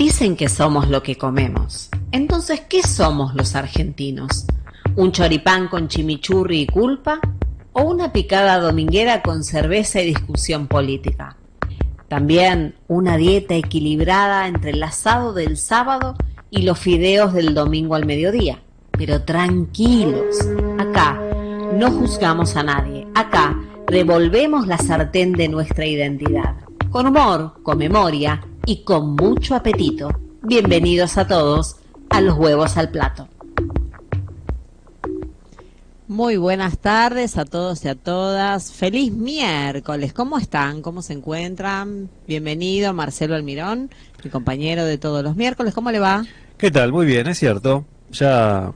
Dicen que somos lo que comemos. Entonces, ¿qué somos los argentinos? ¿Un choripán con chimichurri y culpa? ¿O una picada dominguera con cerveza y discusión política? También una dieta equilibrada entre el asado del sábado y los fideos del domingo al mediodía. Pero tranquilos, acá no juzgamos a nadie. Acá revolvemos la sartén de nuestra identidad. Con humor, con memoria y con mucho apetito. Bienvenidos a todos a Los Huevos al Plato. Muy buenas tardes a todos y a todas. Feliz miércoles. ¿Cómo están? ¿Cómo se encuentran? Bienvenido Marcelo Almirón, mi compañero de todos los miércoles. ¿Cómo le va? ¿Qué tal? Muy bien, es cierto. Ya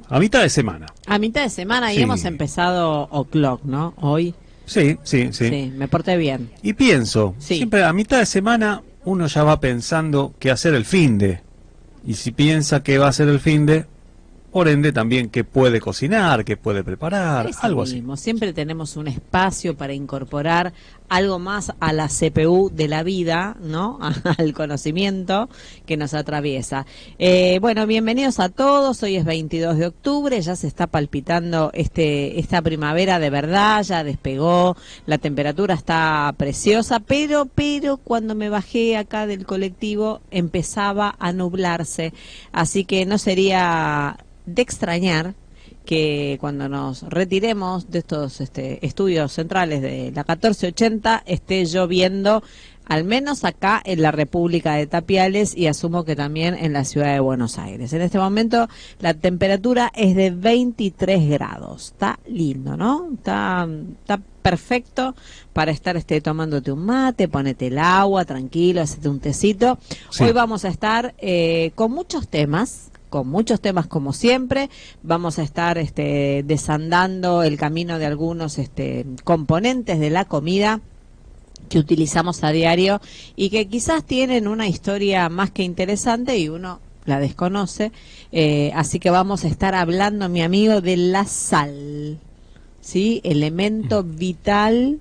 a mitad de semana. A mitad de semana y sí. Hemos empezado O'Clock, ¿no? Hoy. Sí. Sí, me porté bien. Y pienso, sí. Siempre a mitad de semana uno ya va pensando qué hacer el finde. Y si piensa que va a hacer el finde, por ende también qué puede cocinar, qué puede preparar, algo mismo. así. Siempre tenemos un espacio para incorporar algo más a la CPU de la vida, ¿no? Al conocimiento que nos atraviesa. Bueno, bienvenidos a todos. Hoy es 22 de octubre, ya se está palpitando esta primavera de verdad, ya despegó, la temperatura está preciosa, pero cuando me bajé acá del colectivo empezaba a nublarse, así que no sería de extrañar que cuando nos retiremos de estos estudios centrales de la 1480 esté lloviendo, al menos acá en la República de Tapiales y asumo que también en la ciudad de Buenos Aires. En este momento la temperatura es de 23 grados. Está lindo, ¿no? Está perfecto para estar tomándote un mate, ponete el agua, tranquilo, hacete un tecito. Sí. Hoy vamos a estar con muchos temas como siempre. Vamos a estar desandando el camino de algunos componentes de la comida que utilizamos a diario y que quizás tienen una historia más que interesante y uno la desconoce, así que vamos a estar hablando, mi amigo, de la sal, ¿sí? Elemento vital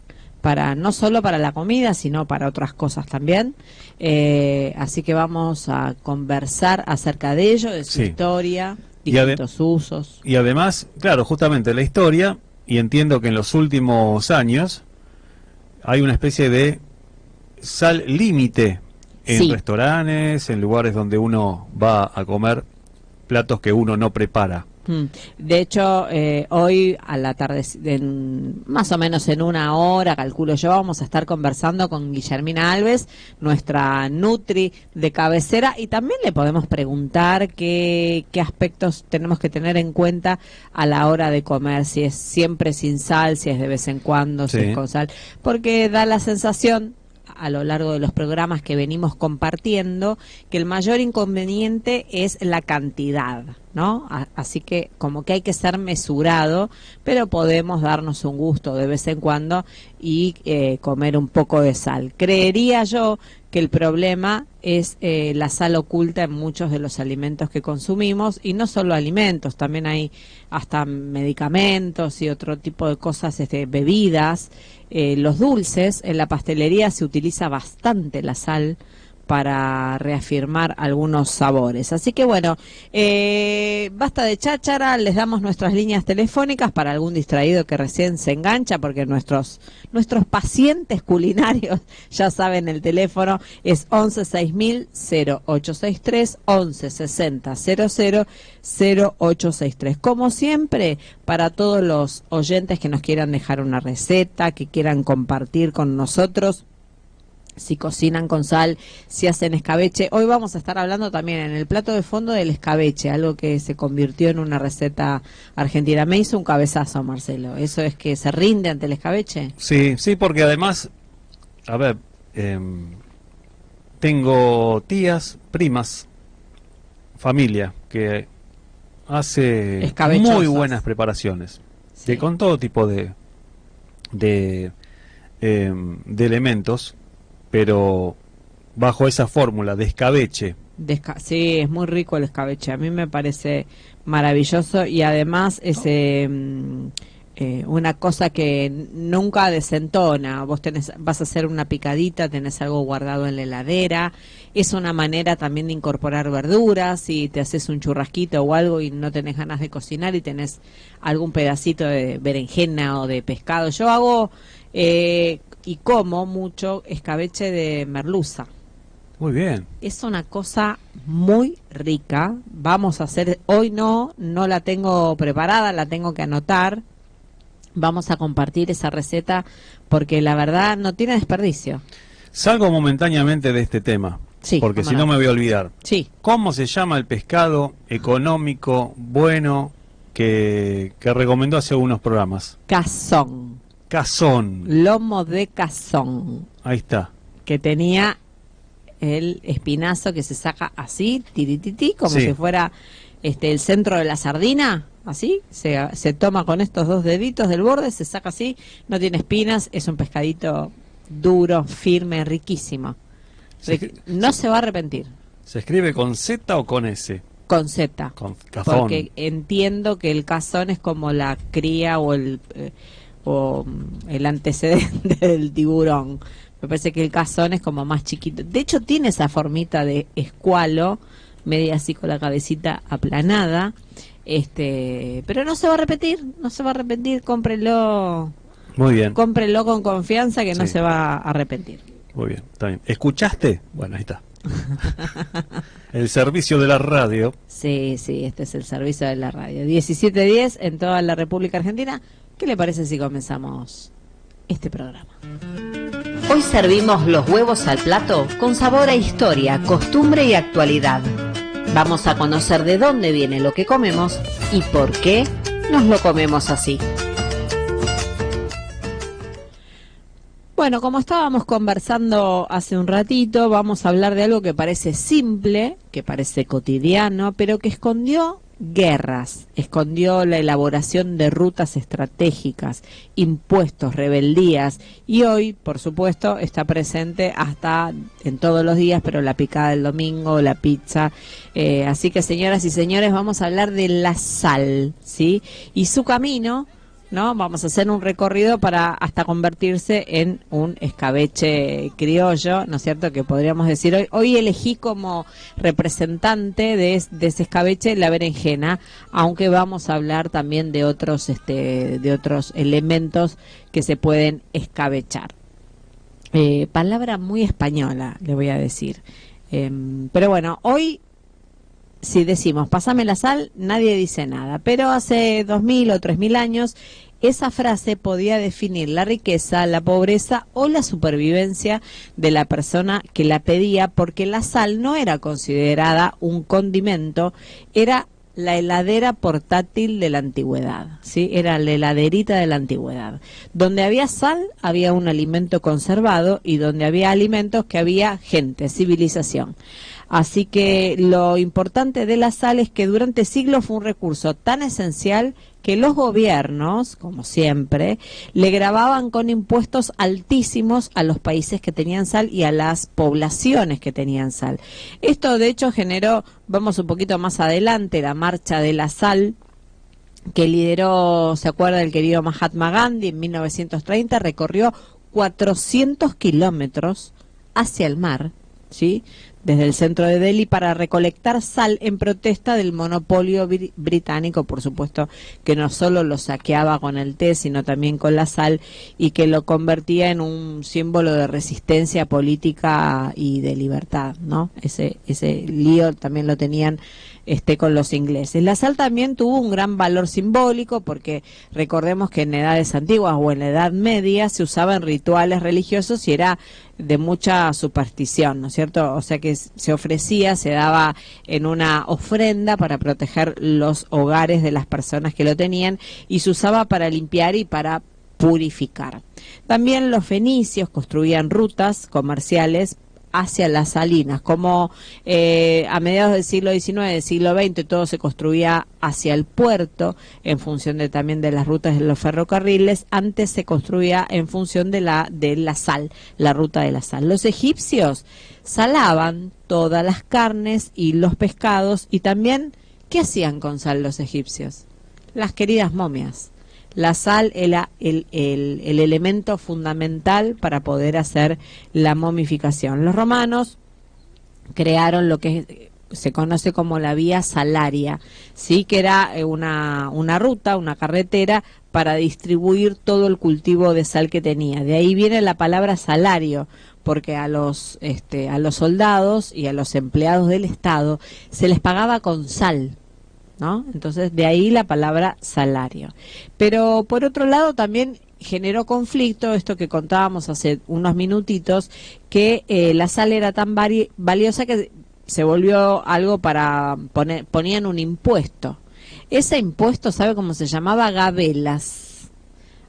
no solo para la comida, sino para otras cosas también. Así que vamos a conversar acerca de ello, de su historia, distintos usos. Y además, claro, justamente la historia, y entiendo que en los últimos años hay una especie de sal límite en restaurantes, en lugares donde uno va a comer platos que uno no prepara. De hecho, hoy a la tarde, más o menos en una hora, calculo yo, vamos a estar conversando con Guillermina Alves, nuestra Nutri de cabecera, y también le podemos preguntar qué aspectos tenemos que tener en cuenta a la hora de comer, si es siempre sin sal, si es de vez en cuando, si es con sal, porque da la sensación a lo largo de los programas que venimos compartiendo, que el mayor inconveniente es la cantidad, ¿no? Así que como que hay que ser mesurado, pero podemos darnos un gusto de vez en cuando y comer un poco de sal. Creería yo que el problema es la sal oculta en muchos de los alimentos que consumimos, y no solo alimentos, también hay hasta medicamentos y otro tipo de cosas, bebidas, los dulces. En la pastelería se utiliza bastante la sal para reafirmar algunos sabores. Así que bueno, basta de cháchara, les damos nuestras líneas telefónicas para algún distraído que recién se engancha, porque nuestros pacientes culinarios ya saben el teléfono, es 11 6000 0863, 11 60 00 0863. Como siempre, para todos los oyentes que nos quieran dejar una receta, que quieran compartir con nosotros, si cocinan con sal, si hacen escabeche. Hoy vamos a estar hablando también en el plato de fondo del escabeche, algo que se convirtió en una receta argentina. Me hizo un cabezazo, Marcelo. ¿Eso es que se rinde ante el escabeche? Sí, porque además, a ver, tengo tías, primas, familia que hace muy buenas preparaciones, con todo tipo de elementos, pero bajo esa fórmula de escabeche. Sí, es muy rico el escabeche, a mí me parece maravilloso, y además ese una cosa que nunca desentona. Vos vas a hacer una picadita, tenés algo guardado en la heladera. Es una manera también de incorporar verduras. Si te haces un churrasquito o algo y no tenés ganas de cocinar y tenés algún pedacito de berenjena o de pescado. Yo hago y como mucho escabeche de merluza. Muy bien. Es una cosa muy rica. Vamos a hacer, hoy no la tengo preparada, la tengo que anotar. Vamos a compartir esa receta porque la verdad no tiene desperdicio. Salgo momentáneamente de este tema, sí, porque si no me voy a olvidar. Sí. ¿Cómo se llama el pescado económico, bueno, que recomendó hace unos programas? Cazón. Cazón. Lomo de cazón. Ahí está. Que tenía el espinazo que se saca así, tirititi, como si fuera el centro de la sardina. Así, se toma con estos dos deditos del borde, se saca así, no tiene espinas, es un pescadito duro, firme, riquísimo. No se va a arrepentir. ¿Se escribe con Z o con S? Con Z. Con cazón. Porque entiendo que el cazón es como la cría o el antecedente del tiburón. Me parece que el cazón es como más chiquito. De hecho, tiene esa formita de escualo, media así con la cabecita aplanada. Pero no se va a repetir, cómprelo. Muy bien. Cómprelo con confianza que no se va a arrepentir. Muy bien, está bien. ¿Escuchaste? Bueno, ahí está. El servicio de la radio. Sí, este es el servicio de la radio. 17:10 en toda la República Argentina. ¿Qué le parece si comenzamos este programa? Hoy servimos los huevos al plato con sabor a historia, costumbre y actualidad. Vamos a conocer de dónde viene lo que comemos y por qué nos lo comemos así. Bueno, como estábamos conversando hace un ratito, vamos a hablar de algo que parece simple, que parece cotidiano, pero que escondió guerras, escondió la elaboración de rutas estratégicas, impuestos, rebeldías, y hoy, por supuesto, está presente hasta en todos los días, pero la picada del domingo, la pizza. Así que, señoras y señores, vamos a hablar de la sal, ¿sí? Y su camino, ¿no? Vamos a hacer un recorrido para hasta convertirse en un escabeche criollo, ¿no es cierto? Que podríamos decir hoy elegí como representante de ese escabeche la berenjena, aunque vamos a hablar también de otros elementos que se pueden escabechar. Palabra muy española, le voy a decir. Pero bueno, hoy si decimos, pásame la sal, nadie dice nada. Pero hace 2000 o 3000 años, esa frase podía definir la riqueza, la pobreza o la supervivencia de la persona que la pedía, porque la sal no era considerada un condimento, era la heladera portátil de la antigüedad, ¿sí? Era la heladerita de la antigüedad. Donde había sal, había un alimento conservado, y donde había alimentos, que había gente, civilización. Así que lo importante de la sal es que durante siglos fue un recurso tan esencial que los gobiernos, como siempre, le gravaban con impuestos altísimos a los países que tenían sal y a las poblaciones que tenían sal. Esto, de hecho, generó, vamos un poquito más adelante, la marcha de la sal, que lideró, ¿se acuerda el querido Mahatma Gandhi? En 1930 recorrió 400 kilómetros hacia el mar, ¿sí?, desde el centro de Delhi, para recolectar sal en protesta del monopolio británico, por supuesto, que no solo lo saqueaba con el té, sino también con la sal, y que lo convertía en un símbolo de resistencia política y de libertad, ¿no? Ese lío también lo tenían con los ingleses. La sal también tuvo un gran valor simbólico, porque recordemos que en edades antiguas o en la Edad Media se usaba en rituales religiosos y era de mucha superstición, ¿no es cierto? O sea que se ofrecía, se daba en una ofrenda para proteger los hogares de las personas que lo tenían, y se usaba para limpiar y para purificar. También los fenicios construían rutas comerciales hacia las salinas, como a mediados del siglo XIX, del siglo XX, todo se construía hacia el puerto en función también de las rutas de los ferrocarriles. Antes se construía en función de la sal, la ruta de la sal. Los egipcios salaban todas las carnes y los pescados, y también, ¿qué hacían con sal los egipcios? Las queridas momias. La sal era el elemento fundamental para poder hacer la momificación. Los romanos crearon lo que se conoce como la vía salaria, sí, que era una ruta, una carretera para distribuir todo el cultivo de sal que tenía. De ahí viene la palabra salario, porque a los soldados y a los empleados del Estado se les pagaba con sal, ¿no? Entonces de ahí la palabra salario. Pero por otro lado también generó conflicto, esto que contábamos hace unos minutitos, que la sal era tan valiosa que se volvió algo para ponían un impuesto. Ese impuesto, ¿sabe cómo se llamaba? Gabelas.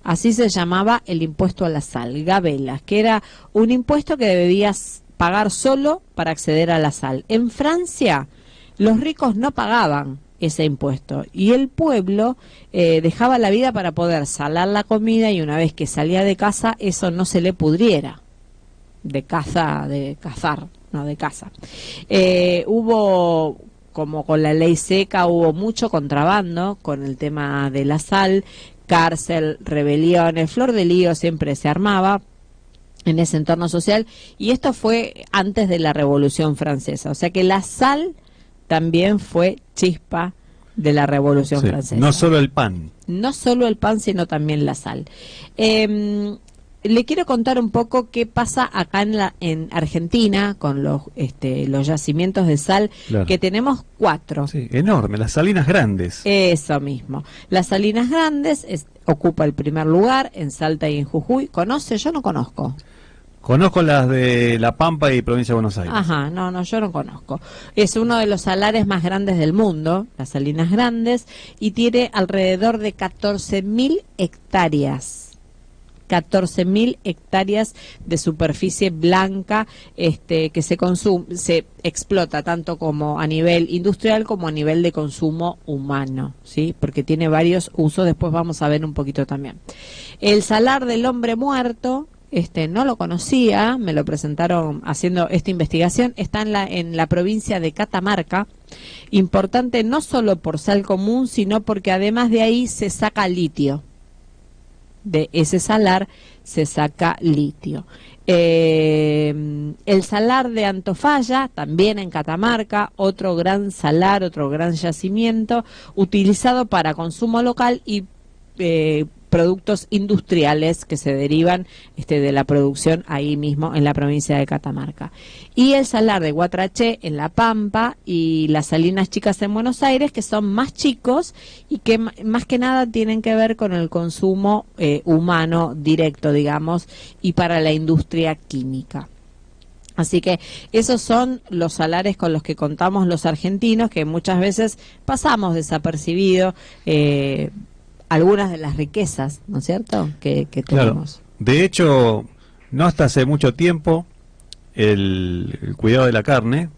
Así se llamaba el impuesto a la sal, gabelas, que era un impuesto que debías pagar solo para acceder a la sal. En Francia, los ricos no pagaban ese impuesto y el pueblo dejaba la vida para poder salar la comida, y una vez que salía de casa eso no se le pudriera. De cazar, no de casa. Hubo, como con la ley seca, hubo mucho contrabando con el tema de la sal, cárcel, rebeliones, flor de lío siempre se armaba en ese entorno social, y esto fue antes de la Revolución Francesa, o sea que la sal también fue chispa de la Revolución Francesa. No solo el pan. No solo el pan, sino también la sal. Le quiero contar un poco qué pasa acá en Argentina con los yacimientos de sal, claro, que tenemos 4. Sí, enorme, las Salinas Grandes. Eso mismo. Las Salinas Grandes ocupa el primer lugar en Salta y en Jujuy. ¿Conoce? Yo no conozco. Conozco las de La Pampa y Provincia de Buenos Aires. Ajá, no, yo no conozco. Es uno de los salares más grandes del mundo, las Salinas Grandes, y tiene alrededor de 14.000 hectáreas. 14.000 hectáreas de superficie blanca que se explota tanto como a nivel industrial como a nivel de consumo humano, ¿sí? Porque tiene varios usos, después vamos a ver un poquito también. El salar del hombre muerto, no lo conocía, me lo presentaron haciendo esta investigación, está en la provincia de Catamarca, importante no solo por sal común, sino porque además de ahí se saca litio. De ese salar se saca litio. El salar de Antofalla, también en Catamarca, otro gran salar, otro gran yacimiento, utilizado para consumo local y productos industriales que se derivan de la producción ahí mismo en la provincia de Catamarca. Y el salar de Guatraché en La Pampa y las Salinas Chicas en Buenos Aires, que son más chicos y que más que nada tienen que ver con el consumo humano directo, digamos, y para la industria química. Así que esos son los salares con los que contamos los argentinos, que muchas veces pasamos desapercibido algunas de las riquezas, ¿no es cierto?, que tenemos. Claro. De hecho, no hasta hace mucho tiempo el cuidado de la carne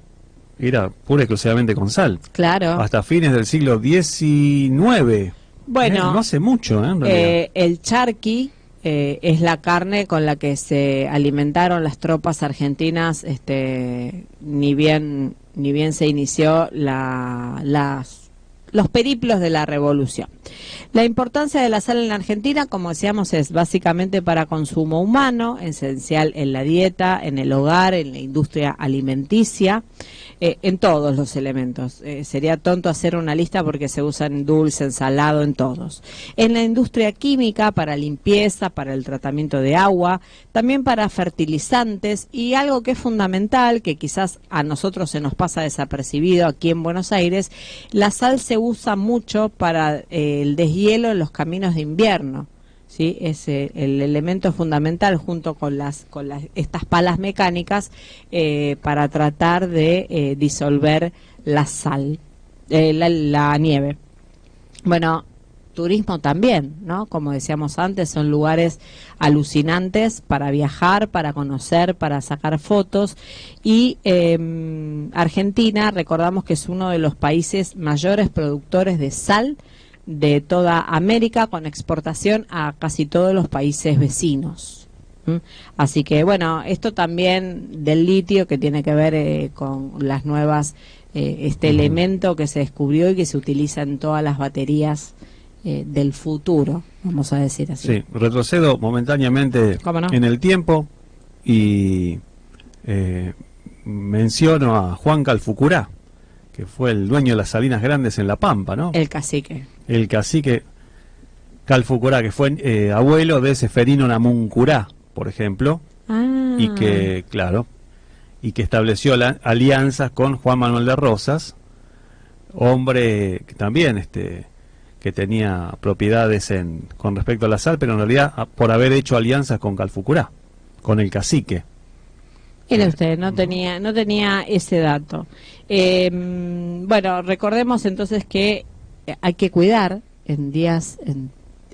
era pura y exclusivamente con sal. Claro. Hasta fines del siglo XIX. Bueno, no hace mucho, en realidad. El charqui es la carne con la que se alimentaron las tropas argentinas, ni bien se inició los periplos de la revolución. La importancia de la sal en la Argentina, como decíamos, es básicamente para consumo humano, esencial en la dieta, en el hogar, en la industria alimenticia, en todos los elementos. Sería tonto hacer una lista porque se usa en dulce, en salado, en todos. En la industria química, para limpieza, para el tratamiento de agua, también para fertilizantes, y algo que es fundamental, que quizás a nosotros se nos pasa desapercibido aquí en Buenos Aires, la sal se usa mucho para el deshielo en los caminos de invierno. ¿Sí? Es el elemento fundamental junto con estas palas mecánicas para tratar de disolver la sal, la nieve. Bueno, turismo también, ¿no? Como decíamos antes, son lugares alucinantes para viajar, para conocer, para sacar fotos, y Argentina, recordamos que es uno de los países mayores productores de sal de toda América, con exportación a casi todos los países vecinos. Así que bueno, esto también del litio, que tiene que ver con las nuevas, elemento que se descubrió y que se utiliza en todas las baterías del futuro, vamos a decir así. Sí, retrocedo momentáneamente en el tiempo y menciono a Juan Calfucurá, que fue el dueño de las Salinas Grandes en La Pampa, ¿no? El cacique. El cacique Calfucurá, que fue abuelo de Seferino Namuncurá, por ejemplo, y que, claro, y que estableció alianzas con Juan Manuel de Rosas, hombre que también que tenía propiedades con respecto a la sal, pero en realidad por haber hecho alianzas con Calfucurá, con el cacique. Mire usted, no tenía ese dato. Bueno, recordemos entonces que hay que cuidar en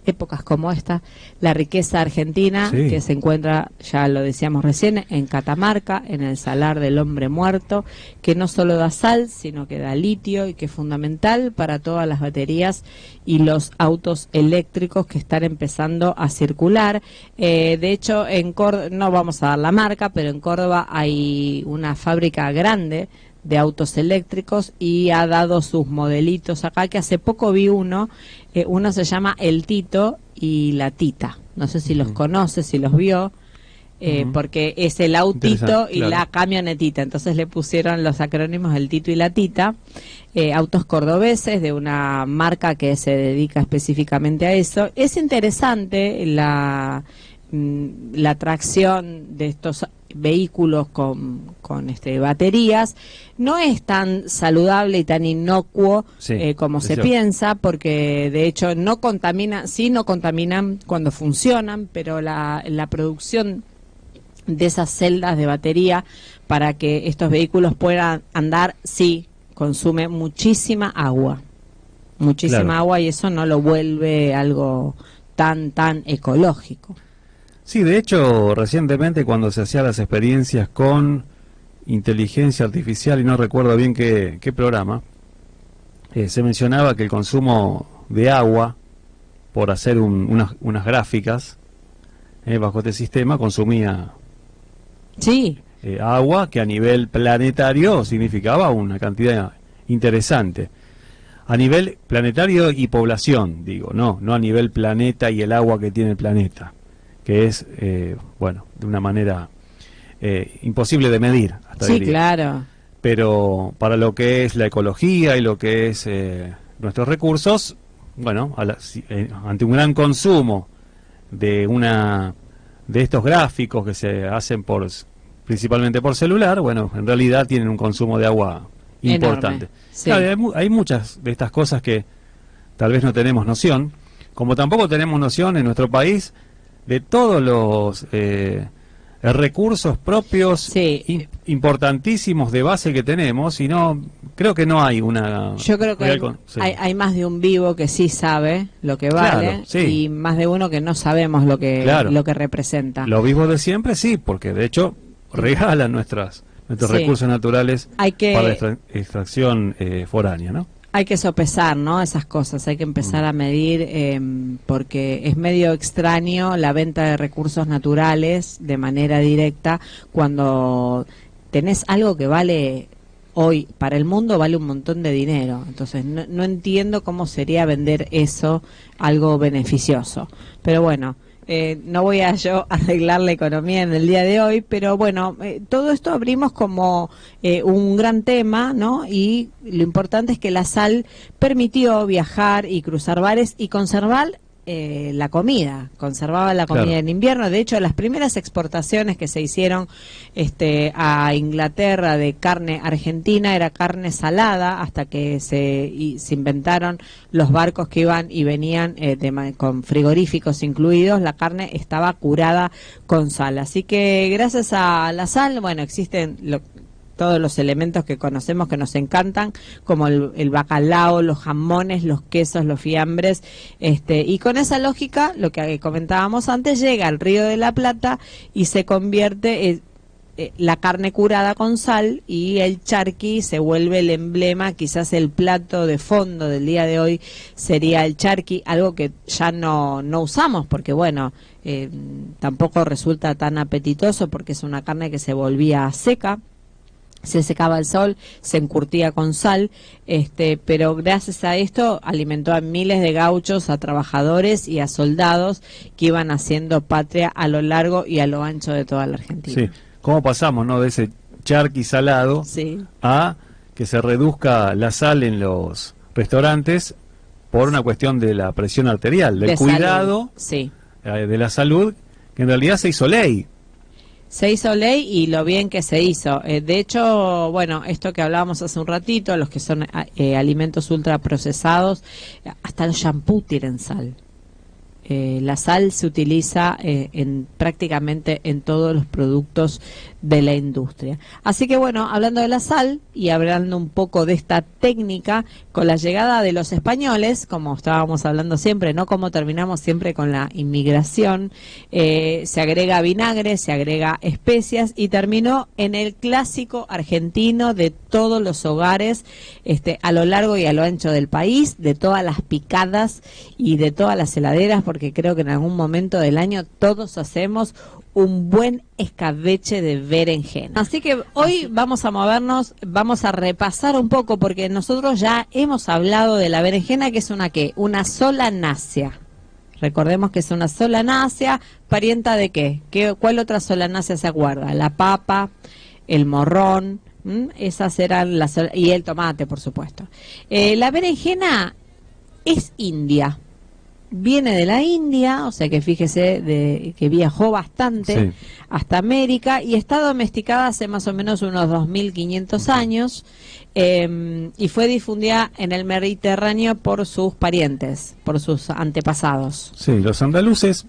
épocas como esta, la riqueza argentina, sí, que se encuentra, ya lo decíamos recién, en Catamarca, en el Salar del Hombre Muerto, que no solo da sal, sino que da litio y que es fundamental para todas las baterías y los autos eléctricos que están empezando a circular. De hecho, en Córdoba, no vamos a dar la marca, pero en Córdoba hay una fábrica grande de autos eléctricos y ha dado sus modelitos acá, que hace poco vi uno se llama El Tito y la Tita, no sé si los conoce, si los vio, porque es el autito y la camionetita, entonces le pusieron los acrónimos El Tito y la Tita, autos cordobeses de una marca que se dedica específicamente a eso. Es interesante la tracción de estos vehículos con baterías. No es tan saludable y tan inocuo como se piensa, porque de hecho no contamina, sí no contaminan cuando funcionan, pero la producción de esas celdas de batería para que estos vehículos puedan andar, sí, consume muchísima agua, agua, y eso no lo vuelve algo tan ecológico. Sí, de hecho, recientemente cuando se hacían las experiencias con inteligencia artificial, y no recuerdo bien qué programa, se mencionaba que el consumo de agua, por hacer unas gráficas bajo este sistema, consumía agua que a nivel planetario significaba una cantidad interesante. A nivel planetario y población, digo, no a nivel planeta y el agua que tiene el planeta, que es, bueno, de una manera imposible de medir. Hasta sí, diría. Claro. Pero para lo que es la ecología y lo que es nuestros recursos, bueno, ante un gran consumo de estos gráficos que se hacen principalmente por celular, bueno, en realidad tienen un consumo de agua importante. Sí. Claro, hay muchas de estas cosas que tal vez no tenemos noción, como tampoco tenemos noción en nuestro país de todos los recursos propios importantísimos de base que tenemos, y creo que no hay una... Yo creo que hay más de un vivo que sí sabe lo que vale, y más de uno que no sabemos lo que representa. Los vivos de siempre sí, porque de hecho regalan nuestros recursos naturales para la extracción foránea, ¿no? Hay que sopesar, ¿no? Esas cosas, hay que empezar a medir, porque es medio extraño la venta de recursos naturales de manera directa cuando tenés algo que vale hoy, para el mundo vale un montón de dinero. Entonces no entiendo cómo sería vender eso algo beneficioso. Pero bueno, no voy a yo arreglar la economía en el día de hoy, pero bueno, todo esto abrimos como un gran tema, ¿no? Y lo importante es que la sal permitió viajar y cruzar mares y conservar la comida, conservaba la comida en invierno. De hecho, las primeras exportaciones que se hicieron a Inglaterra de carne argentina era carne salada, hasta que se inventaron los barcos que iban y venían con frigoríficos incluidos. La carne estaba curada con sal, así que gracias a la sal, bueno, existen todos los elementos que conocemos que nos encantan, como el bacalao, los jamones, los quesos, los fiambres, y con esa lógica, lo que comentábamos antes, llega al Río de la Plata y se convierte la carne curada con sal, y el charqui se vuelve el emblema, quizás el plato de fondo del día de hoy sería el charqui, algo que ya no usamos porque bueno, tampoco resulta tan apetitoso porque es una carne que se volvía seca. se secaba el sol, se encurtía con sal, pero gracias a esto alimentó a miles de gauchos, a trabajadores y a soldados que iban haciendo patria a lo largo y a lo ancho de toda la Argentina. Sí, ¿cómo pasamos, no, de ese charqui salado a que se reduzca la sal en los restaurantes por una cuestión de la presión arterial, del cuidado de la salud, que en realidad se hizo ley? Se hizo ley y lo bien que se hizo. De hecho, bueno, esto que hablábamos hace un ratito, los que son alimentos ultraprocesados, hasta los shampoos tienen sal. La sal se utiliza prácticamente en todos los productos de la industria. Así que bueno, hablando de la sal y hablando un poco de esta técnica, con la llegada de los españoles, como estábamos hablando siempre, ¿no? Como terminamos siempre con la inmigración, se agrega vinagre, se agrega especias y terminó en el clásico argentino de todos los hogares a lo largo y a lo ancho del país, de todas las picadas y de todas las heladeras, porque creo que en algún momento del año todos hacemos un buen escabeche de berenjena. Así que hoy vamos a movernos, vamos a repasar un poco, porque nosotros ya hemos hablado de la berenjena, que es una solanácea. Recordemos que es una solanácea, parienta de ¿qué? ¿Cuál otra solanácea se acuerda? La papa, el morrón, esas eran y el tomate, por supuesto. La berenjena es india. Viene de la India, o sea que fíjese que viajó bastante hasta América y está domesticada hace más o menos unos 2.500 años y fue difundida en el Mediterráneo por sus parientes, por sus antepasados. Sí, los andaluces,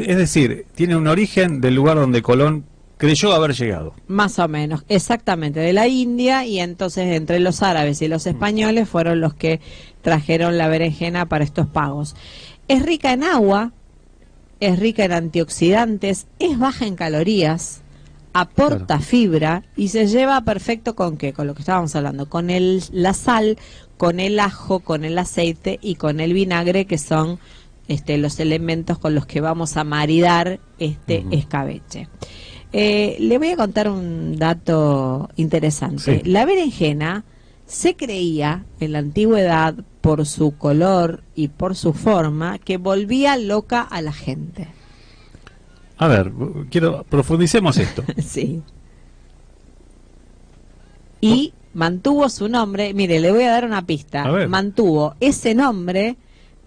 es decir, tiene un origen del lugar donde Colón creyó haber llegado. Más o menos, exactamente, de la India, y entonces entre los árabes y los españoles fueron los que trajeron la berenjena para estos pagos. Es rica en agua, es rica en antioxidantes, es baja en calorías, aporta fibra y se lleva perfecto ¿con qué? Con lo que estábamos hablando, con la sal, con el ajo, con el aceite y con el vinagre, que son los elementos con los que vamos a maridar escabeche. Le voy a contar un dato interesante. La berenjena se creía en la antigüedad, por su color y por su forma, que volvía loca a la gente. A ver, profundicemos esto. Sí. Y mantuvo su nombre, mire, le voy a dar una pista. Mantuvo ese nombre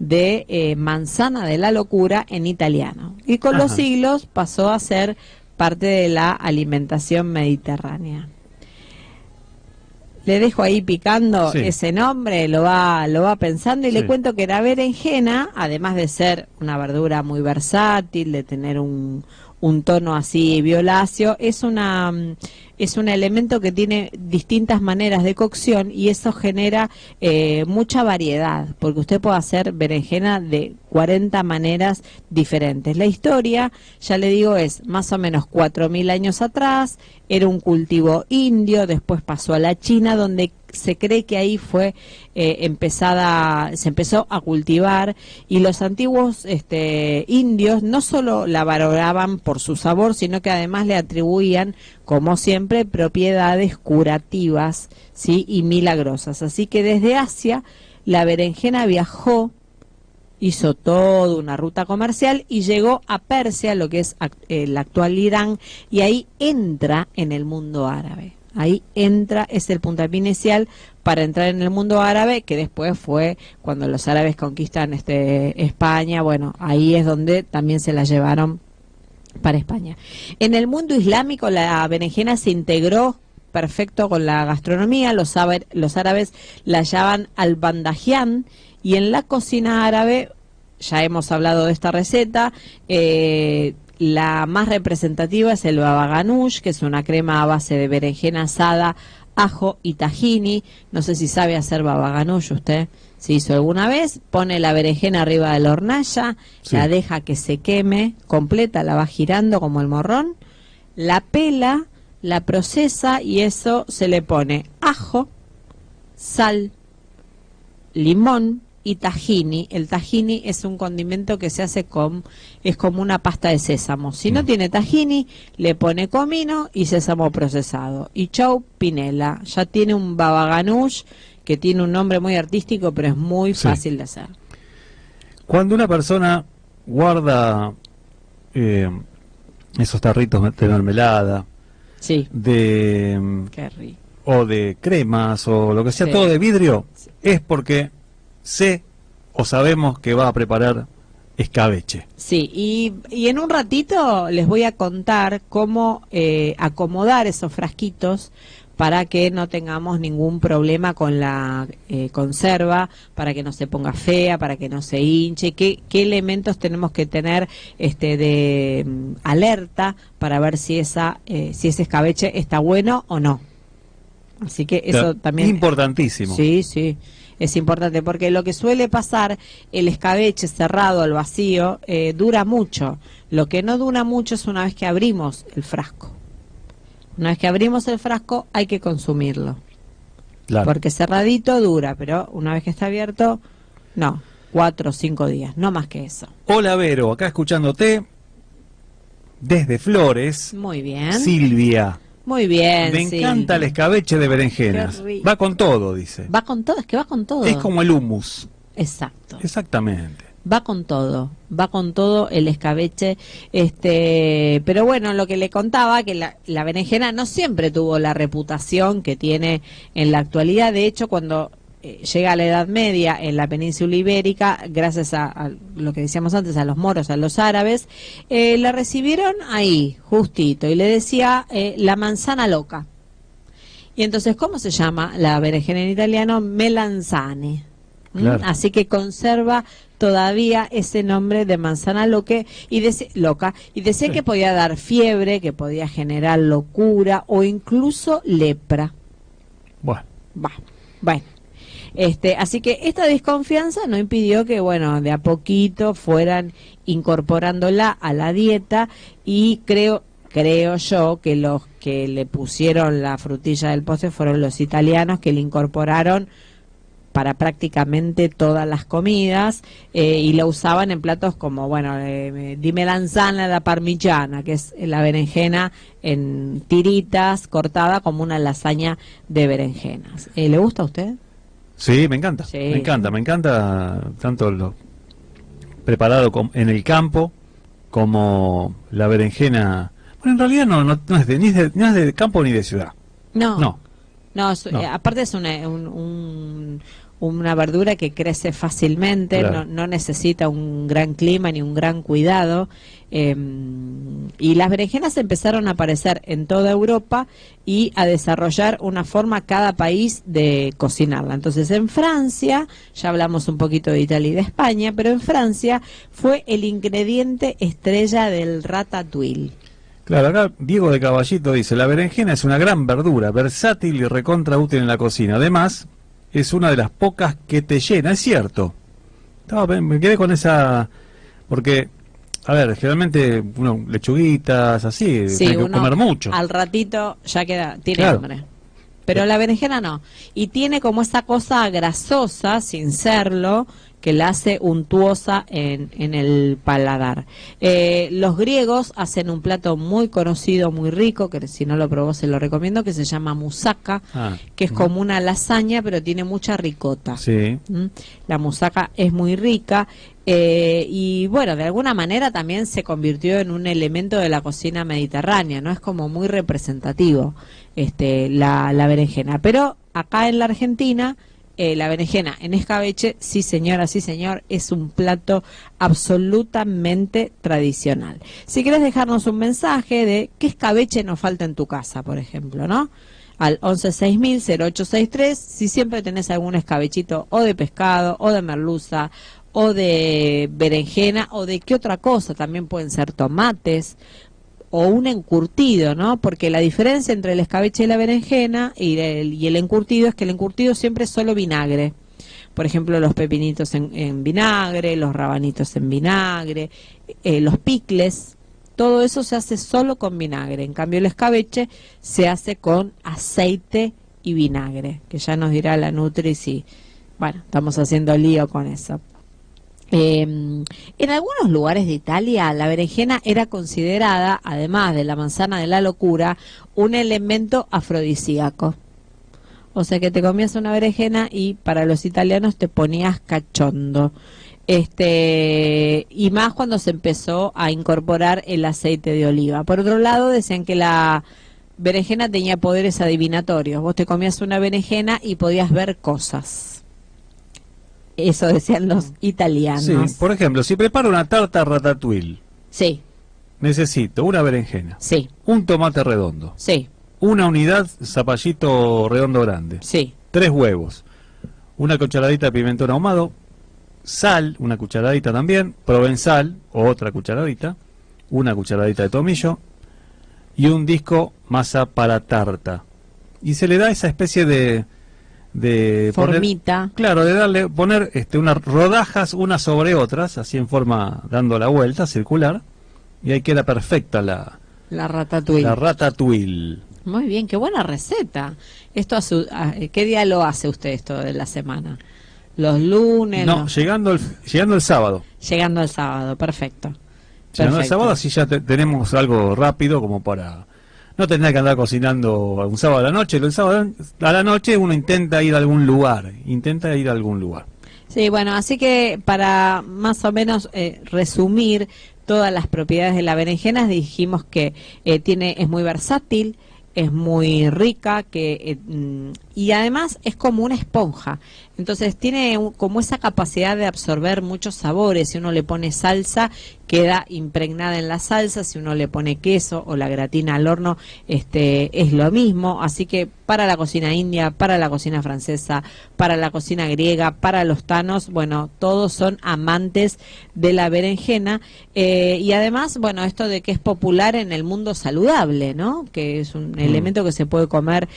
de manzana de la locura en italiano. Y con los siglos pasó a ser parte de la alimentación mediterránea. Le dejo ahí picando ese nombre, lo va pensando, y le cuento que la berenjena, además de ser una verdura muy versátil, de tener un tono así violáceo, es un elemento que tiene distintas maneras de cocción, y eso genera mucha variedad, porque usted puede hacer berenjena de 40 maneras diferentes. La historia, ya le digo, es más o menos 4.000 años atrás, era un cultivo indio, después pasó a la China, donde se cree que ahí fue se empezó a cultivar, y los antiguos indios no solo la valoraban por su sabor, sino que además le atribuían, como siempre, propiedades curativas, ¿sí? Y milagrosas. Así que desde Asia la berenjena viajó, hizo toda una ruta comercial y llegó a Persia, lo que es el actual Irán, y ahí entra en el mundo árabe. Ahí entra, es el puntapié inicial para entrar en el mundo árabe, que después fue cuando los árabes conquistan España. Bueno, ahí es donde también se la llevaron para España. En el mundo islámico la berenjena se integró perfecto con la gastronomía. Los árabes la llaman al-bandajian, y en la cocina árabe, ya hemos hablado de esta receta, la más representativa es el baba ganoush, que es una crema a base de berenjena asada, ajo y tahini. No sé si sabe hacer baba ganoush usted, si hizo alguna vez. Pone la berenjena arriba de la hornalla, la deja que se queme completa, la va girando como el morrón, la pela, la procesa, y eso se le pone ajo, sal, limón y tahini. El tahini es un condimento que se hace es como una pasta de sésamo. Si no tiene tahini, le pone comino y sésamo procesado. Y chau, pinela. Ya tiene un baba ganoush que tiene un nombre muy artístico, pero es muy fácil de hacer. Cuando una persona guarda esos tarritos de mermelada, sí, qué rico, o de cremas o lo que sea, todo de vidrio, es porque sé o sabemos que va a preparar escabeche. Sí, y en un ratito les voy a contar cómo acomodar esos frasquitos para que no tengamos ningún problema con la conserva, para que no se ponga fea, para que no se hinche, qué elementos tenemos que tener de alerta para ver si si ese escabeche está bueno o no. Así que eso también importantísimo. Sí, sí, es importante, porque lo que suele pasar, el escabeche cerrado al vacío dura mucho. Lo que no dura mucho es una vez que abrimos el frasco. Una vez que abrimos el frasco hay que consumirlo. Claro. Porque cerradito dura, pero una vez que está abierto, no, 4 o 5 días, no más que eso. Hola Vero, acá escuchándote desde Flores. Muy bien. Silvia. Muy bien. Me encanta el escabeche de berenjenas. Va con todo, dice. Va con todo, es que va con todo. Es como el hummus. Exacto. Exactamente. Va con todo el escabeche, pero bueno, lo que le contaba, que la berenjena no siempre tuvo la reputación que tiene en la actualidad. De hecho, cuando llega a la Edad Media en la península ibérica, gracias a lo que decíamos antes, a los moros, a los árabes, la recibieron ahí, justito, y le decía la manzana loca. Y entonces, ¿cómo se llama la berenjena en italiano? Melanzane. Claro. Así que conserva todavía ese nombre de manzana loca, y decía que podía dar fiebre, que podía generar locura o incluso lepra. Bueno. Así que esta desconfianza no impidió que, bueno, de a poquito fueran incorporándola a la dieta, y creo yo que los que le pusieron la frutilla del postre fueron los italianos, que le incorporaron para prácticamente todas las comidas, y la usaban en platos como, bueno, di melanzana alla parmigiana, que es la berenjena en tiritas, cortada como una lasaña de berenjenas. ¿Le gusta a usted? Sí, me encanta, sí. Me encanta tanto lo preparado en el campo como la berenjena. Bueno, en realidad no es de campo ni de ciudad. No, aparte es una verdura que crece fácilmente, claro. no necesita un gran clima ni un gran cuidado, y las berenjenas empezaron a aparecer en toda Europa y a desarrollar una forma cada país de cocinarla. Entonces en Francia, ya hablamos un poquito de Italia y de España, pero en Francia fue el ingrediente estrella del ratatouille. Claro, acá Diego de Caballito dice: la berenjena es una gran verdura, versátil y recontra útil en la cocina. Además, es una de las pocas que te llena, es cierto. Me quedé con esa, porque, a ver, generalmente lechuguitas, así, sí, hay que comer mucho. Al ratito ya tiene hambre. Pero la berenjena no. Y tiene como esa cosa grasosa, sin serlo, que la hace untuosa en el paladar. Los griegos hacen un plato muy conocido, muy rico, que si no lo probó se lo recomiendo, que se llama moussaka, que es como una lasaña, pero tiene mucha ricota. Sí. La moussaka es muy rica, y bueno, de alguna manera también se convirtió en un elemento de la cocina mediterránea, ¿no? Es como muy representativo la berenjena. Pero acá en la Argentina, la berenjena en escabeche, sí señora, sí señor, es un plato absolutamente tradicional. Si quieres dejarnos un mensaje de qué escabeche nos falta en tu casa, por ejemplo, ¿no? Al 116000-0863, si siempre tenés algún escabechito o de pescado, o de merluza, o de berenjena, o de qué otra cosa, también pueden ser tomates, o un encurtido, ¿no? Porque la diferencia entre el escabeche y la berenjena y el encurtido es que el encurtido siempre es solo vinagre. Por ejemplo, los pepinitos en vinagre, los rabanitos en vinagre, los picles, todo eso se hace solo con vinagre. En cambio, el escabeche se hace con aceite y vinagre, que ya nos dirá la Nutri si Bueno, estamos haciendo lío con eso. En algunos lugares de Italia la berenjena era considerada, además de la manzana de la locura, un elemento afrodisíaco. O sea que te comías una berenjena y para los italianos te ponías cachondo. Y más cuando se empezó a incorporar el aceite de oliva. Por otro lado, decían que la berenjena tenía poderes adivinatorios. Vos te comías una berenjena y podías ver cosas. Eso decían los italianos. Sí, por ejemplo, si preparo una tarta ratatouille, Sí, necesito una berenjena, sí, un tomate redondo, sí, una unidad zapallito redondo grande, sí. 3 huevos, una cucharadita de pimentón ahumado, sal, una cucharadita también, provenzal, otra cucharadita, una cucharadita de tomillo y un disco masa para tarta. Y se le da esa especie de Formita. poner, claro, de poner unas rodajas unas sobre otras, así en forma, dando la vuelta circular, y ahí queda perfecta la ratatouille. ratatouille. Muy bien, qué buena receta. Esto ¿qué día lo hace usted esto de la semana? Los lunes. No, llegando el sábado. Llegando el sábado, perfecto. Llegando el sábado, así ya tenemos algo rápido como para no tener que andar cocinando un sábado a la noche. El sábado a la noche uno intenta ir a algún lugar. Sí, bueno, así que para más o menos resumir todas las propiedades de la berenjena, dijimos que es muy versátil, es muy rica, y además es como una esponja. Entonces tiene como esa capacidad de absorber muchos sabores. Si uno le pone salsa, queda impregnada en la salsa. Si uno le pone queso o la gratina al horno, es lo mismo. Así que para la cocina india, para la cocina francesa, para la cocina griega, para los tanos, bueno, todos son amantes de la berenjena. Y además, bueno, esto de que es popular en el mundo saludable, ¿no? Que es un elemento que se puede comer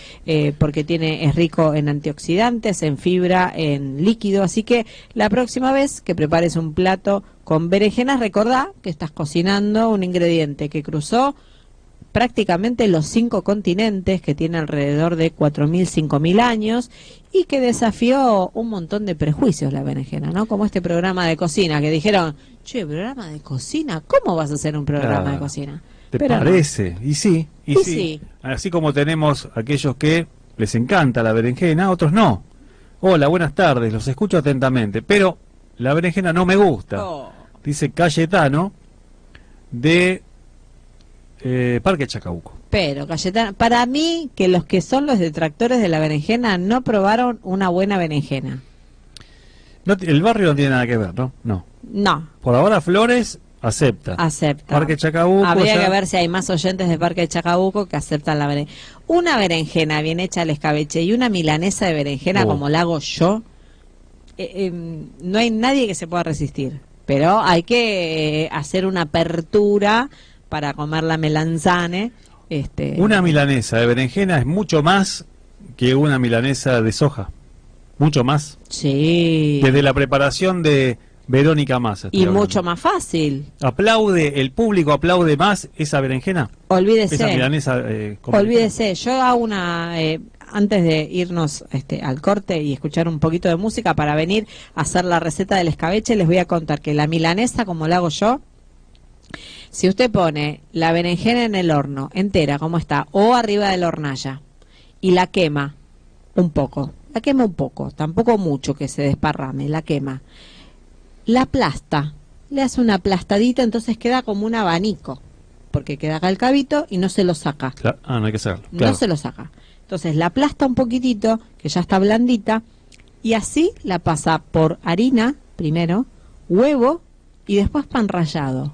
porque es rico en antioxidantes, en fibra, en líquido. Así que la próxima vez que prepares un plato con berenjenas, recordá que estás cocinando un ingrediente que cruzó prácticamente los 5 continentes, que tiene alrededor de 4.000, 5.000 años, y que desafió un montón de prejuicios la berenjena, ¿no? Como este programa de cocina, que dijeron, che, ¿programa de cocina? ¿Cómo vas a hacer un programa de cocina? ¿Te Pero parece? No. Y sí. Así como tenemos aquellos que les encanta la berenjena, otros no. Hola, buenas tardes, los escucho atentamente, pero la berenjena no me gusta. Dice Cayetano de Parque Chacabuco. Pero, Cayetano, para mí, que los que son los detractores de la berenjena no probaron una buena berenjena. No, el barrio no tiene nada que ver, ¿no? No. Por ahora Flores acepta. Parque Chacabuco. Habría que ver si hay más oyentes de Parque Chacabuco que aceptan la berenjena. Una berenjena bien hecha al escabeche y una milanesa de berenjena como la hago yo, no hay nadie que se pueda resistir. Pero hay que hacer una apertura para comer la melanzane. Una milanesa de berenjena es mucho más que una milanesa de soja. Mucho más. Sí. Desde la preparación de Verónica Massa. Y mucho más fácil. El público aplaude más esa berenjena. Olvídese. Esa milanesa. Olvídese. Yo hago antes de irnos al corte y escuchar un poquito de música para venir a hacer la receta del escabeche, les voy a contar que la milanesa, como la hago yo, si usted pone la berenjena en el horno entera, como está, o arriba de la hornalla, y la quema un poco, tampoco mucho que se desparrame, la quema, la aplasta, le hace una aplastadita, entonces queda como un abanico, porque queda acá el cabito y no se lo saca. Claro. No hay que sacarlo. Claro. No se lo saca. Entonces la aplasta un poquitito, que ya está blandita, y así la pasa por harina, primero, huevo, y después pan rallado.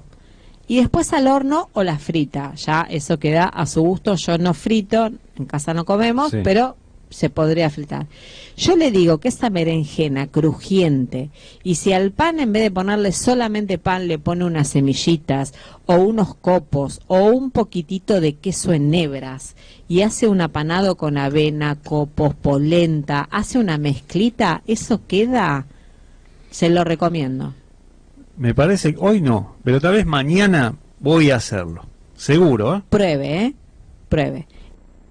Y después al horno o la frita, ya eso queda a su gusto. Yo no frito, en casa no comemos, sí, pero se podría fritar. Yo le digo que esa berenjena crujiente, y si al pan en vez de ponerle solamente pan le pone unas semillitas o unos copos o un poquitito de queso en hebras y hace un apanado con avena, copos, polenta, hace una mezclita, eso queda, se lo recomiendo. Me parece, hoy no, pero tal vez mañana voy a hacerlo. Seguro, ¿eh? Pruebe, Pruebe.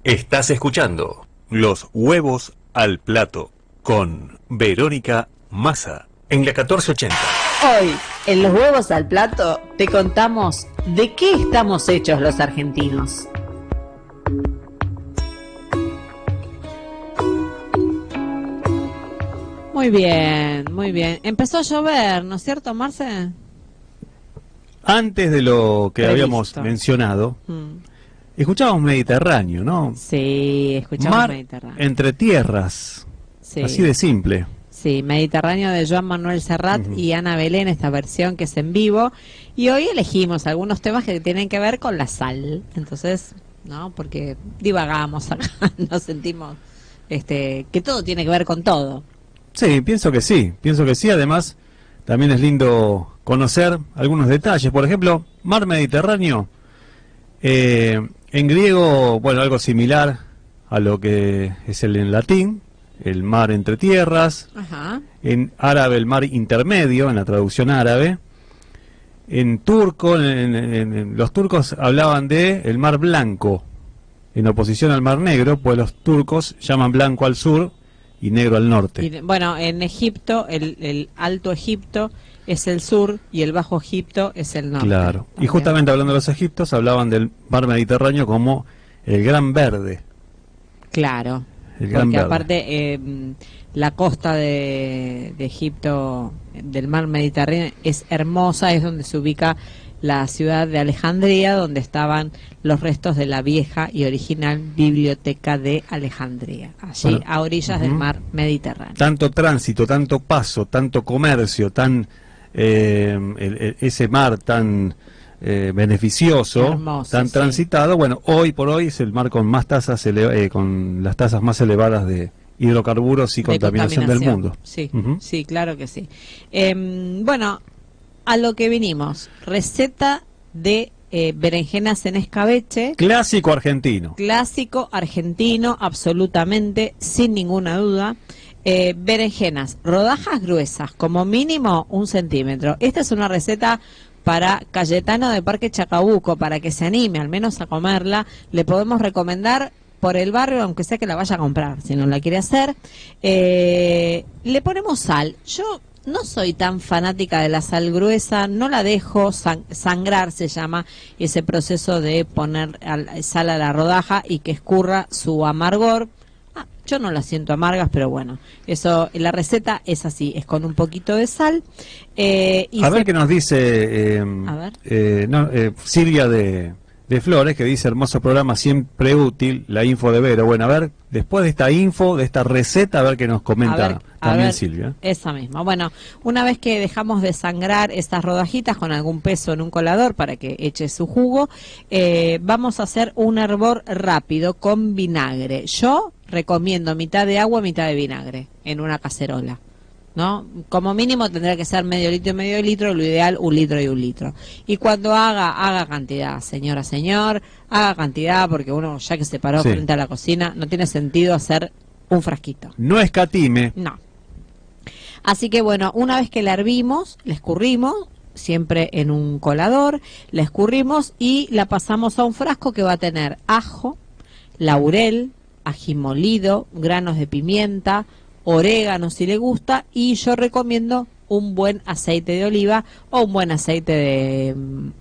Estás escuchando Los Huevos al Plato con Verónica Massa en la 1480. Hoy, en Los Huevos al Plato, te contamos de qué estamos hechos los argentinos. Muy bien, muy bien. Empezó a llover, ¿no es cierto, Marce? Antes de lo que Previsto. habíamos mencionado, escuchábamos Mediterráneo, ¿no? Sí, escuchamos Mar Mediterráneo. entre tierras, Sí. así de simple. Sí, Mediterráneo de Joan Manuel Serrat y Ana Belén, esta versión que es en vivo. Y hoy elegimos algunos temas que tienen que ver con la sal. Entonces, ¿no? Porque divagamos acá, nos sentimos que todo tiene que ver con todo. Sí, pienso que sí, además también es lindo conocer algunos detalles, por ejemplo, mar Mediterráneo, en griego, bueno, algo similar a lo que es el en latín, el mar entre tierras, Ajá. en árabe el mar intermedio, en la traducción árabe, en turco, los turcos hablaban de el mar blanco, en oposición al mar negro, pues los turcos llaman blanco al sur y negro al norte. Y, bueno, en Egipto, el Alto Egipto es el sur y el Bajo Egipto es el norte. Claro. Y También. justamente hablando de los egipcios, hablaban del mar Mediterráneo como el gran verde. Claro. El gran Porque verde. aparte la costa de Egipto, del mar Mediterráneo, es hermosa, es donde se ubica la ciudad de Alejandría, donde estaban los restos de la vieja y original biblioteca de Alejandría, allí Bueno, a orillas del mar Mediterráneo. Tanto tránsito, tanto paso, tanto comercio, ese mar tan beneficioso, Hermoso, tan sí. transitado, bueno, hoy por hoy es el mar con más tasas, con las tasas más elevadas de hidrocarburos y De contaminación del mundo. Sí, Ujú. sí, claro que sí. Bueno, a lo que vinimos, receta de berenjenas en escabeche. Clásico argentino. Clásico argentino, absolutamente, sin ninguna duda. Berenjenas, rodajas gruesas, como mínimo 1 centímetro. Esta es una receta para Cayetano de Parque Chacabuco, para que se anime al menos a comerla. Le podemos recomendar por el barrio, aunque sea que la vaya a comprar, si no la quiere hacer. Le ponemos sal. Yo no soy tan fanática de la sal gruesa, no la dejo sangrar, se llama ese proceso de poner sal a la rodaja y que escurra su amargor. Yo no las siento amargas, pero bueno, eso, la receta es así, es con un poquito de sal. Y A ver qué nos dice A ver. Silvia de Flores, que dice: hermoso programa, siempre útil, la info de Vero. Bueno, a ver, después de esta info, de esta receta, a ver qué nos comenta también Silvia. Esa misma. Bueno, una vez que dejamos de sangrar estas rodajitas con algún peso en un colador para que eche su jugo, vamos a hacer un hervor rápido con vinagre. Yo recomiendo mitad de agua, mitad de vinagre en una cacerola, ¿no? Como mínimo tendrá que ser medio litro y medio litro, lo ideal 1 litro y 1 litro. Y cuando haga cantidad, señora, señor, haga cantidad, porque uno ya que se paró Sí. frente a la cocina, no tiene sentido hacer un frasquito. No escatime. No. Así que bueno, una vez que la hervimos, la escurrimos, siempre en un colador, la escurrimos y la pasamos a un frasco que va a tener ajo, laurel, ají molido, granos de pimienta, orégano si le gusta, y yo recomiendo un buen aceite de oliva o un buen aceite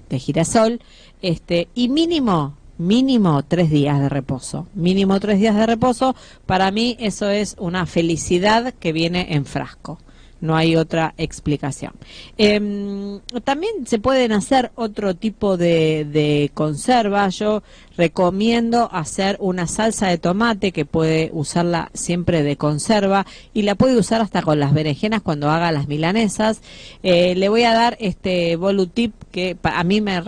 de girasol, y mínimo 3 días de reposo. Mínimo 3 días de reposo. Para mí eso es una felicidad que viene en frasco. No hay otra explicación. También se pueden hacer otro tipo de conserva. Yo recomiendo hacer una salsa de tomate que puede usarla siempre de conserva y la puede usar hasta con las berenjenas cuando haga las milanesas. Le voy a dar este volutip que a mí me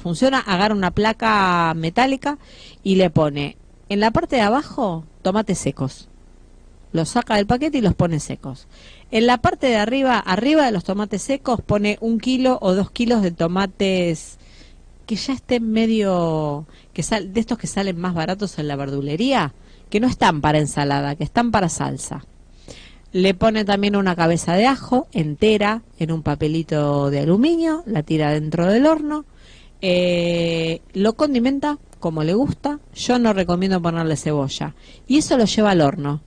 funciona. Agarra una placa metálica y le pone en la parte de abajo tomates secos. Los saca del paquete y los pone secos. En la parte de arriba de los tomates secos, pone 1 kilo o 2 kilos de tomates que ya estén medio, de estos que salen más baratos en la verdulería, que no están para ensalada, que están para salsa. Le pone también una cabeza de ajo entera en un papelito de aluminio, la tira dentro del horno, lo condimenta como le gusta. Yo no recomiendo ponerle cebolla. Y eso lo lleva al horno.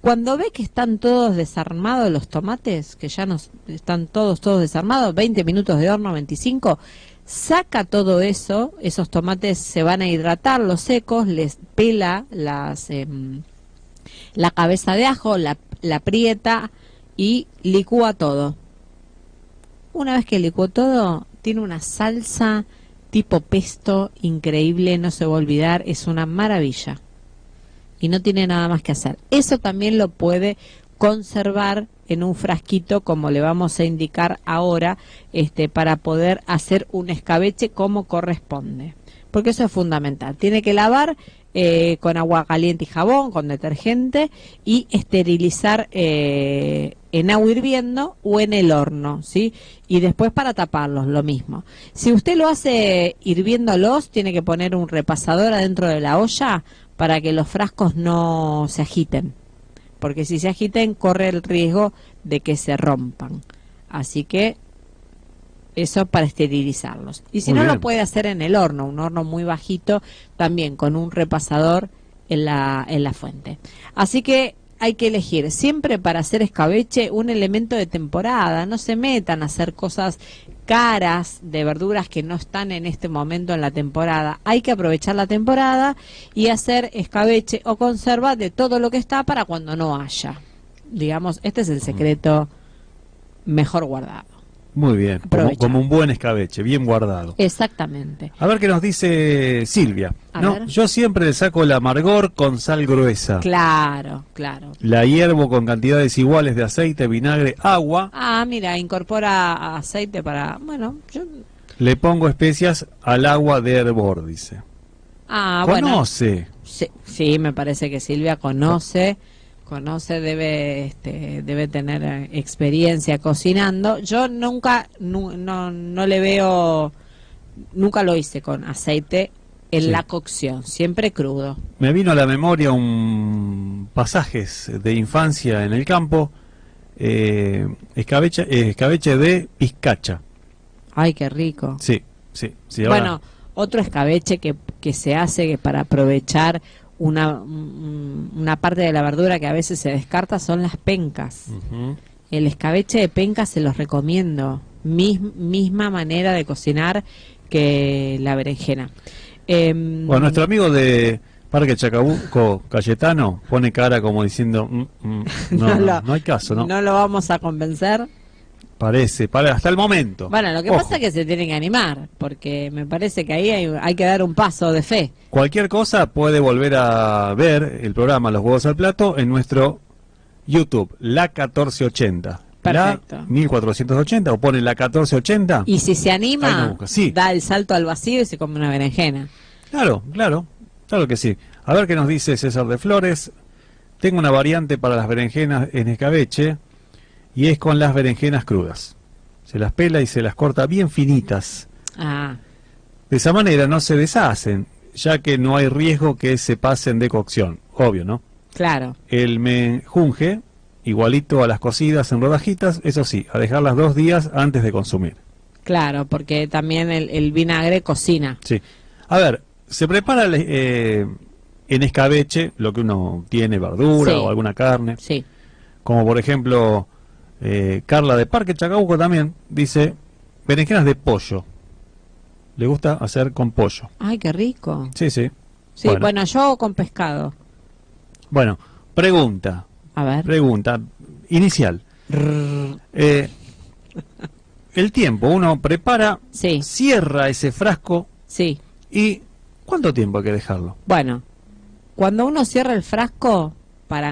Cuando ve que están todos desarmados los tomates, que ya nos están todos desarmados, 20 minutos de horno, 25, saca todo eso, esos tomates se van a hidratar, los secos, les pela la cabeza de ajo, la aprieta y licúa todo. Una vez que licuó todo, tiene una salsa tipo pesto increíble, no se va a olvidar, es una maravilla. Y no tiene nada más que hacer. Eso también lo puede conservar en un frasquito, como le vamos a indicar ahora, para poder hacer un escabeche como corresponde. Porque eso es fundamental. Tiene que lavar con agua caliente y jabón, con detergente, y esterilizar en agua hirviendo o en el horno, ¿sí? Y después para taparlos, lo mismo. Si usted lo hace hirviéndolos, tiene que poner un repasador adentro de la olla para que los frascos no se agiten, porque si se agiten corre el riesgo de que se rompan. Así que eso para esterilizarlos. Y si Muy no, bien. lo puede hacer en el horno, un horno muy bajito, también con un repasador en la fuente. Así que hay que elegir siempre para hacer escabeche un elemento de temporada. No se metan a hacer cosas caras de verduras que no están en este momento en la temporada. Hay que aprovechar la temporada y hacer escabeche o conserva de todo lo que está para cuando no haya. Digamos, este es el secreto mejor guardado. Muy bien, Aprovecha. como un buen escabeche, bien guardado. Exactamente. A ver qué nos dice Silvia. A No, ver. yo siempre le saco el amargor con sal gruesa. Claro, claro. La hiervo con cantidades iguales de aceite, vinagre, agua. Ah, mira, incorpora aceite para... Bueno, yo... Le pongo especias al agua de hervor, dice. Ah, bueno. Conoce. Sí, sí, me parece que Silvia conoce, debe tener experiencia cocinando. Yo nunca, no le veo, nunca lo hice con aceite en Sí. la cocción, siempre crudo. Me vino a la memoria un pasajes de infancia en el campo, escabeche de pizcacha. Ay, qué rico. Sí, sí, sí. Ahora, Bueno, otro escabeche que se hace para aprovechar una parte de la verdura que a veces se descarta son las pencas. ujú. El escabeche de pencas se los recomiendo. Misma manera de cocinar que la berenjena. Bueno, nuestro amigo de Parque Chacabuco, Cayetano, pone cara como diciendo, no hay caso, ¿no? No lo vamos a convencer. Parece, hasta el momento. Bueno, lo que Ojo, pasa es que se tienen que animar, porque me parece que ahí hay que dar un paso de fe. cualquier cosa puede volver a ver el programa Los Huevos al Plato en nuestro YouTube, la 1480. Perfecto. La 1480, o pone la 1480. Y si se Ahí lo anima, busca, sí. da el salto al vacío y se come una berenjena. Claro que sí. A ver qué nos dice César de Flores. Tengo una variante para las berenjenas en escabeche y es con las berenjenas crudas. Se las pela y se las corta bien finitas. Ah, De esa manera no se deshacen, ya que no hay riesgo que se pasen de cocción. Obvio, ¿no? claro. El menjunje, igualito a las cocidas en rodajitas, eso sí, a dejarlas 2 días antes de consumir. Claro, porque también el vinagre cocina. Sí. A ver, se prepara en escabeche lo que uno tiene, verdura Sí. o alguna carne. Sí. Como por ejemplo, Carla de Parque Chacabuco también dice berenjenas de pollo. Le gusta hacer con pollo. Ay, qué rico. Sí, sí. Sí, bueno, yo hago con pescado. Bueno, pregunta A ver. inicial. El tiempo, uno prepara, Sí, cierra ese frasco sí. y ¿cuánto tiempo hay que dejarlo? Bueno, cuando uno cierra el frasco,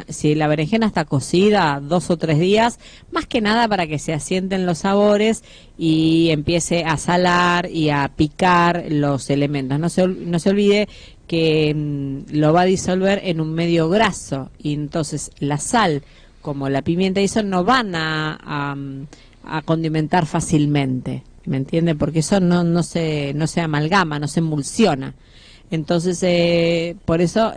si la berenjena está cocida 2 o 3 días, más que nada para que se asienten los sabores y empiece a salar y a picar los elementos. No se olvide que lo va a disolver en un medio graso y entonces la sal, como la pimienta y eso, no van a condimentar fácilmente, ¿me entiende? Porque eso no se amalgama, no se emulsiona. Entonces, por eso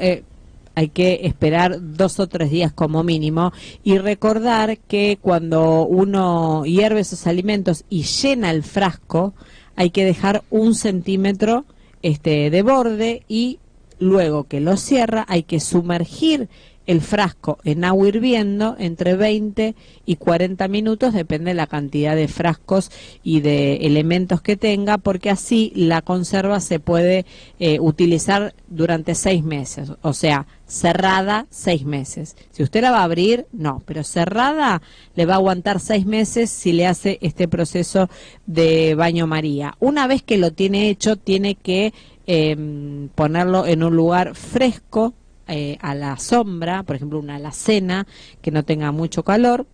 hay que esperar 2 o 3 días como mínimo y recordar que cuando uno hierve esos alimentos y llena el frasco, hay que dejar 1 centímetro de borde y luego que lo cierra hay que sumergir el frasco en agua hirviendo entre 20 y 40 minutos, depende de la cantidad de frascos y de elementos que tenga, porque así la conserva se puede utilizar durante 6 meses, o sea, cerrada 6 meses. Si usted la va a abrir, no, pero cerrada le va a aguantar 6 meses si le hace este proceso de baño María. Una vez que lo tiene hecho, tiene que ponerlo en un lugar fresco, a la sombra, por ejemplo una alacena que no tenga mucho calor,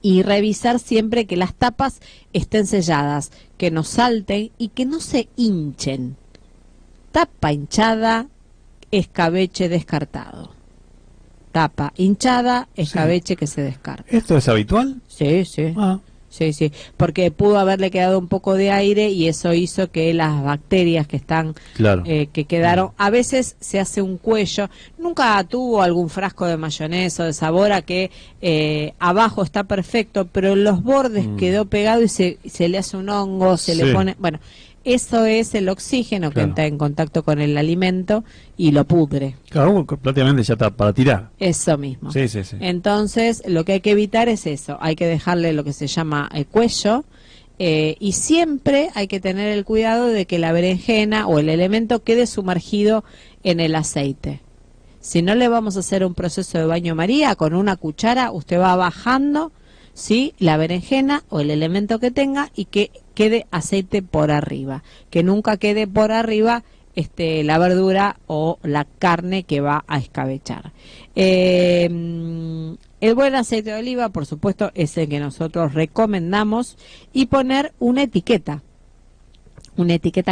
y revisar siempre que las tapas estén selladas, que no salten y que no se hinchen. Tapa hinchada, escabeche descartado. Tapa hinchada, escabeche que se descarta. ¿Esto es habitual? Sí, sí. Sí, sí, porque pudo haberle quedado un poco de aire y eso hizo que las bacterias que están, que quedaron, a veces se hace un cuello. Nunca tuvo algún frasco de mayonesa o de Sabora que abajo está perfecto, pero en los bordes quedó pegado y se le hace un hongo, se le pone, bueno, eso es el oxígeno que entra en contacto con el alimento y lo pudre. Claro, prácticamente ya está para tirar. Eso mismo. Sí, sí, sí. Entonces, lo que hay que evitar es eso. Hay que dejarle lo que se llama cuello y siempre hay que tener el cuidado de que la berenjena o el elemento quede sumergido en el aceite. Si no le vamos a hacer un proceso de baño María, con una cuchara usted va bajando, ¿sí?, la berenjena o el elemento que tenga y que quede aceite por arriba, que nunca quede por arriba la verdura o la carne que va a escabechar. El buen aceite de oliva, por supuesto, es el que nosotros recomendamos, y poner una etiqueta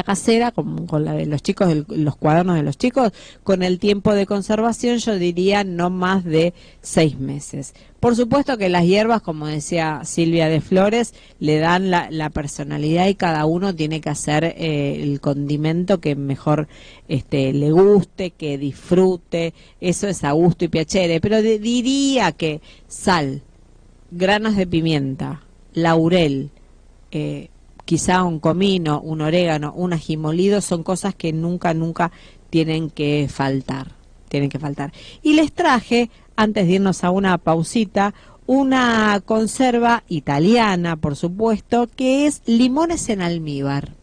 casera, como con la de los chicos, los cuadernos de los chicos, con el tiempo de conservación, yo diría no más de 6 meses. Por supuesto que las hierbas, como decía Silvia de Flores, le dan la personalidad y cada uno tiene que hacer el condimento que mejor le guste, que disfrute, eso es a gusto y piacere, pero diría que sal, granos de pimienta, laurel, quizá un comino, un orégano, un ají molido, son cosas que nunca tienen que faltar. Y les traje, antes de irnos a una pausita, una conserva italiana, por supuesto, que es limones en almíbar.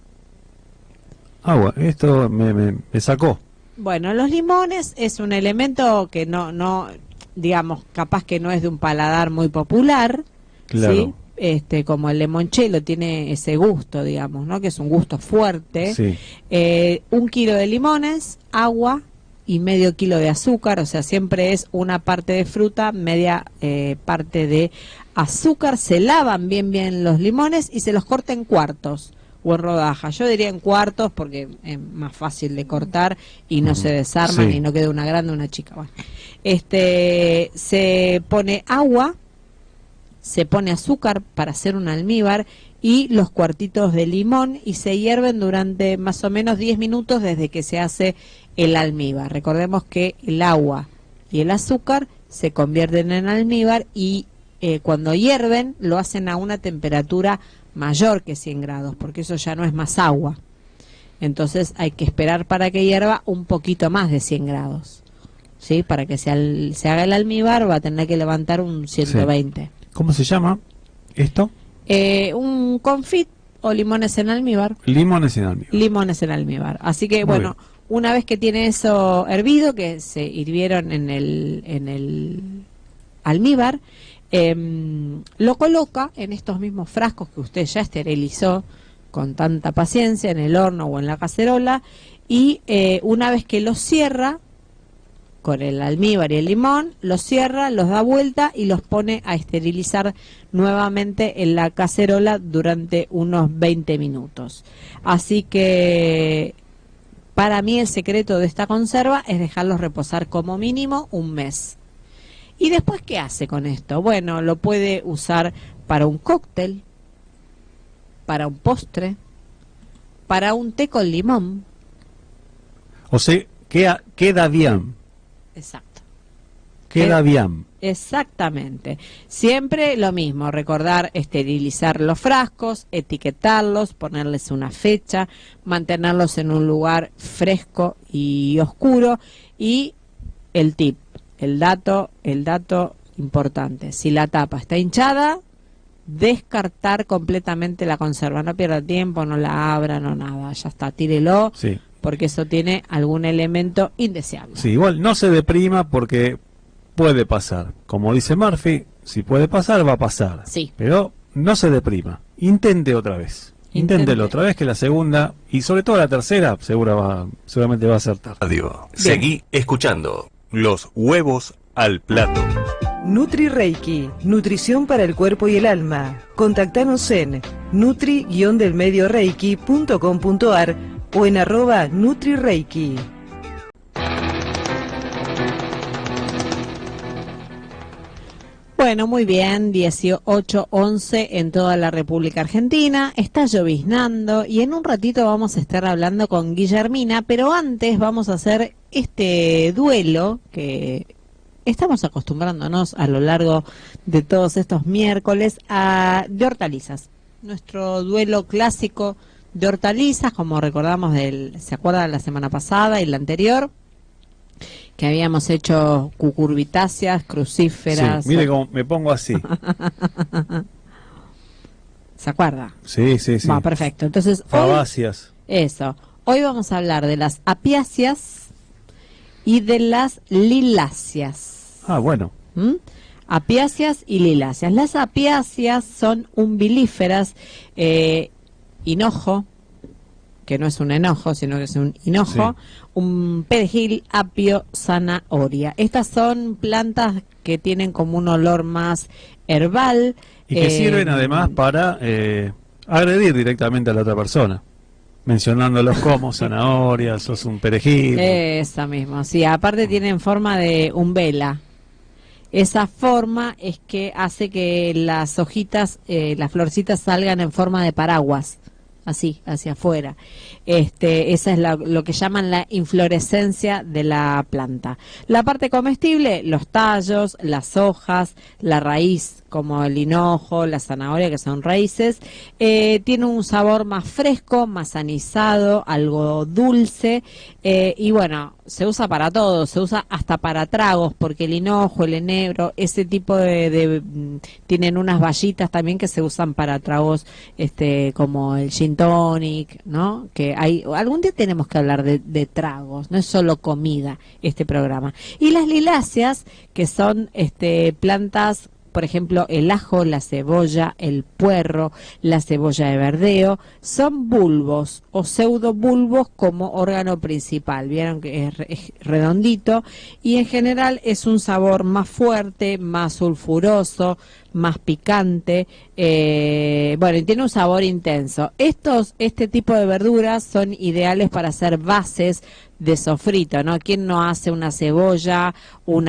Esto me sacó. Bueno, los limones es un elemento que no, digamos, capaz que no es de un paladar muy popular, claro. ¿sí? Como el limoncello tiene ese gusto, digamos, ¿no? Que es un gusto fuerte. Sí. 1 kilo de limones, agua y medio kilo de azúcar, o sea, siempre es una parte de fruta, media parte de azúcar. Se lavan bien los limones y se los corta en cuartos o en rodajas. Yo diría en cuartos porque es más fácil de cortar y no se desarman y no queda una grande o una chica. Bueno. Se pone agua, se pone azúcar para hacer un almíbar y los cuartitos de limón, y se hierven durante más o menos 10 minutos desde que se hace el almíbar. Recordemos que el agua y el azúcar se convierten en almíbar y cuando hierven lo hacen a una temperatura mayor que 100 grados, porque eso ya no es más agua. Entonces hay que esperar para que hierva un poquito más de 100 grados. ¿Sí? Para que se haga el almíbar va a tener que levantar un 120. Sí. ¿Cómo se llama esto? Un confit o limones en almíbar. Limones en almíbar. Limones en almíbar. Así que bueno, una vez que tiene eso hervido, que se hirvieron en el almíbar, lo coloca en estos mismos frascos que usted ya esterilizó con tanta paciencia en el horno o en la cacerola, y una vez que los cierra con el almíbar y el limón, los cierra, los da vuelta y los pone a esterilizar nuevamente en la cacerola durante unos 20 minutos. Así que para mí el secreto de esta conserva es dejarlos reposar como mínimo un mes. ¿Y después qué hace con esto? Bueno, lo puede usar para un cóctel, para un postre, para un té con limón. O sea, queda bien. Exacto. Queda bien. Exactamente. Siempre lo mismo, recordar esterilizar los frascos, etiquetarlos, ponerles una fecha, mantenerlos en un lugar fresco y oscuro. Y el tip, el dato importante. Si la tapa está hinchada, descartar completamente la conserva. No pierda tiempo, no la abra, no nada. Ya está, tírelo, Sí. porque eso tiene algún elemento indeseable. Sí, igual no se deprima porque puede pasar. Como dice Murphy, si puede pasar, va a pasar. Sí. Pero no se deprima. Intente otra vez. Inténtelo otra vez, que la segunda, y sobre todo la tercera, seguramente va a acertar. Radio. Seguí escuchando Los Huevos al Plato. Nutri Reiki, nutrición para el cuerpo y el alma. Contactanos en nutri-delmedioreiki.com.ar o en @NutriReiki. Bueno, muy bien, 18:11 en toda la República Argentina, está lloviznando y en un ratito vamos a estar hablando con Guillermina, pero antes vamos a hacer este duelo que estamos acostumbrándonos a lo largo de todos estos miércoles de hortalizas. Nuestro duelo clásico de hortalizas, como recordamos ¿se acuerdan la semana pasada y la anterior? Que habíamos hecho cucurbitáceas, crucíferas. Sí, mire cómo me pongo así. ¿Se acuerda? Sí, sí, sí. Va, perfecto. Entonces, Fabáceas. Hoy vamos a hablar de las apiáceas y de las liláceas. Ah, bueno. Apiáceas y liláceas. Las apiáceas son umbilíferas, hinojo, que no es un enojo, sino que es un hinojo, sí. Un perejil, apio, zanahoria. Estas son plantas que tienen como un olor más herbal. Y que sirven además para agredir directamente a la otra persona, mencionándolos como zanahoria, sos un perejil. Esa misma, sí, aparte tienen forma de umbela. Esa forma es que hace que las hojitas, las florcitas salgan en forma de paraguas. Así, hacia afuera. Esa es lo que llaman la inflorescencia de la planta. La parte comestible, los tallos, las hojas, la raíz, como el hinojo, la zanahoria, que son raíces, tiene un sabor más fresco, más anisado, algo dulce, y bueno, se usa para todo, se usa hasta para tragos, porque el hinojo, el enebro, ese tipo tienen unas bayitas también que se usan para tragos, como el gin tonic, ¿no? Que algún día tenemos que hablar de tragos, no es solo comida este programa. Y las liláceas, que son plantas, por ejemplo, el ajo, la cebolla, el puerro, la cebolla de verdeo, son bulbos o pseudobulbos como órgano principal. Vieron que es redondito y en general es un sabor más fuerte, más sulfuroso, más picante, bueno, y tiene un sabor intenso. Este tipo de verduras son ideales para hacer bases de sofrito, ¿no? ¿Quién no hace una cebolla, un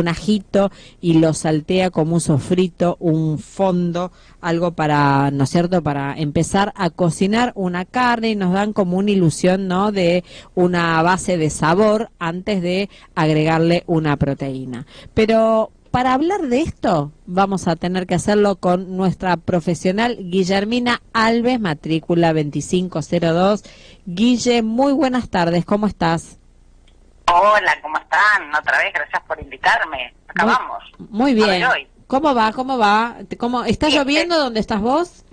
ajito y lo saltea como un sofrito, un fondo, algo para, ¿no es cierto?, para empezar a cocinar una carne y nos dan como una ilusión, ¿no?, de una base de sabor antes de agregarle una proteína. Pero para hablar de esto, vamos a tener que hacerlo con nuestra profesional Guillermina Alves, matrícula 2502. Guille, muy buenas tardes, ¿cómo estás? Hola, ¿cómo están? Otra vez, gracias por invitarme. Acá vamos. Muy bien. ¿Cómo va? ¿Está lloviendo donde estás vos?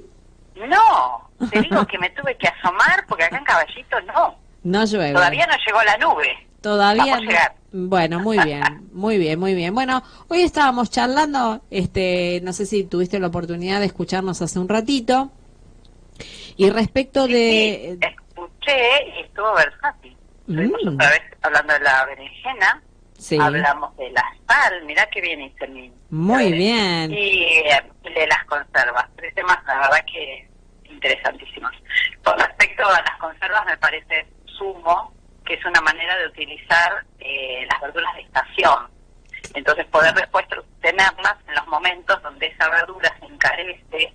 No, te digo que me tuve que asomar porque acá en Caballito no llueve. Todavía no llegó la nube. Todavía Vamos a llegar. Bueno, muy bien, muy bien, muy bien. Bueno, hoy estábamos charlando, no sé si tuviste la oportunidad de escucharnos hace un ratito, y respecto Sí, escuché y estuvo versátil. Estuvimos otra vez hablando de la berenjena, sí. Hablamos de la sal, mirá qué bien hice mi... Muy bien. Y de las conservas, tres temas la verdad que interesantísimos. Con respecto a las conservas me parece sumo, que es una manera de utilizar las verduras de estación. Entonces poder después tenerlas en los momentos donde esa verdura se encarece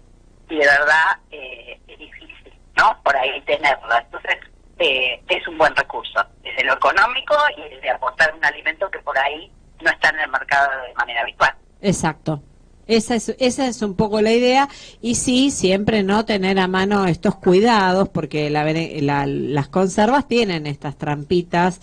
y de verdad es difícil, ¿no? Por ahí tenerla. Entonces es un buen recurso, desde lo económico y desde aportar un alimento que por ahí no está en el mercado de manera habitual. Exacto. Esa es un poco la idea, y sí, siempre no tener a mano estos cuidados, porque las conservas tienen estas trampitas,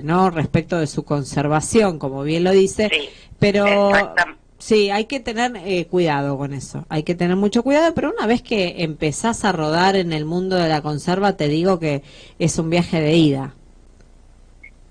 no, respecto de su conservación, como bien lo dice, Sí, pero exactamente. sí, hay que tener cuidado con eso, hay que tener mucho cuidado, pero una vez que empezás a rodar en el mundo de la conserva, te digo que es un viaje de ida.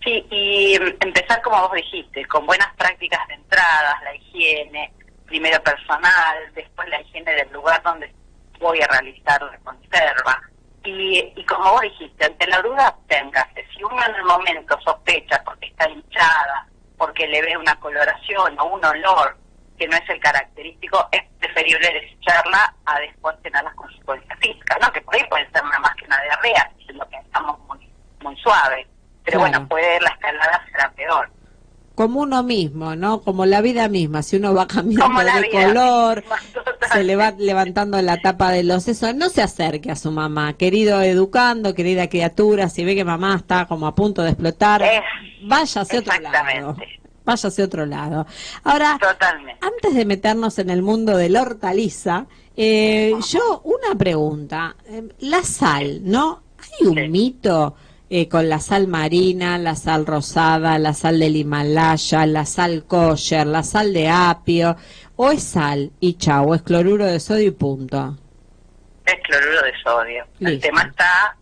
Sí, y empezar como vos dijiste, con buenas prácticas de entradas, la higiene, primero personal, después la higiene del lugar donde voy a realizar la conserva. Y como vos dijiste, ante la duda, absténgase. Si uno en el momento sospecha porque está hinchada, porque le ve una coloración o un olor que no es el característico, es preferible desecharla a después tener las consecuencias físicas, ¿no? Que por ahí puede ser nada más que una diarrea, si lo pensamos muy suave. Pero Claro. bueno, puede la escalada será peor. Como uno mismo, ¿no? Como la vida misma, si uno va cambiando Como la de vida color, misma, se le va totalmente. levantando la tapa de los sesos, no se acerque a su mamá, querido educando, querida criatura, si ve que mamá está como a punto de explotar, váyase a otro lado, Exactamente. váyase a otro lado. Ahora, Totalmente. antes de meternos en el mundo de la hortaliza, yo una pregunta, la sal, ¿no? ¿Hay un Sí. mito con la sal marina, la sal rosada, la sal del Himalaya, la sal kosher, la sal de apio, o es sal y chau, es cloruro de sodio y punto? Es cloruro de sodio. El Listo. tema está,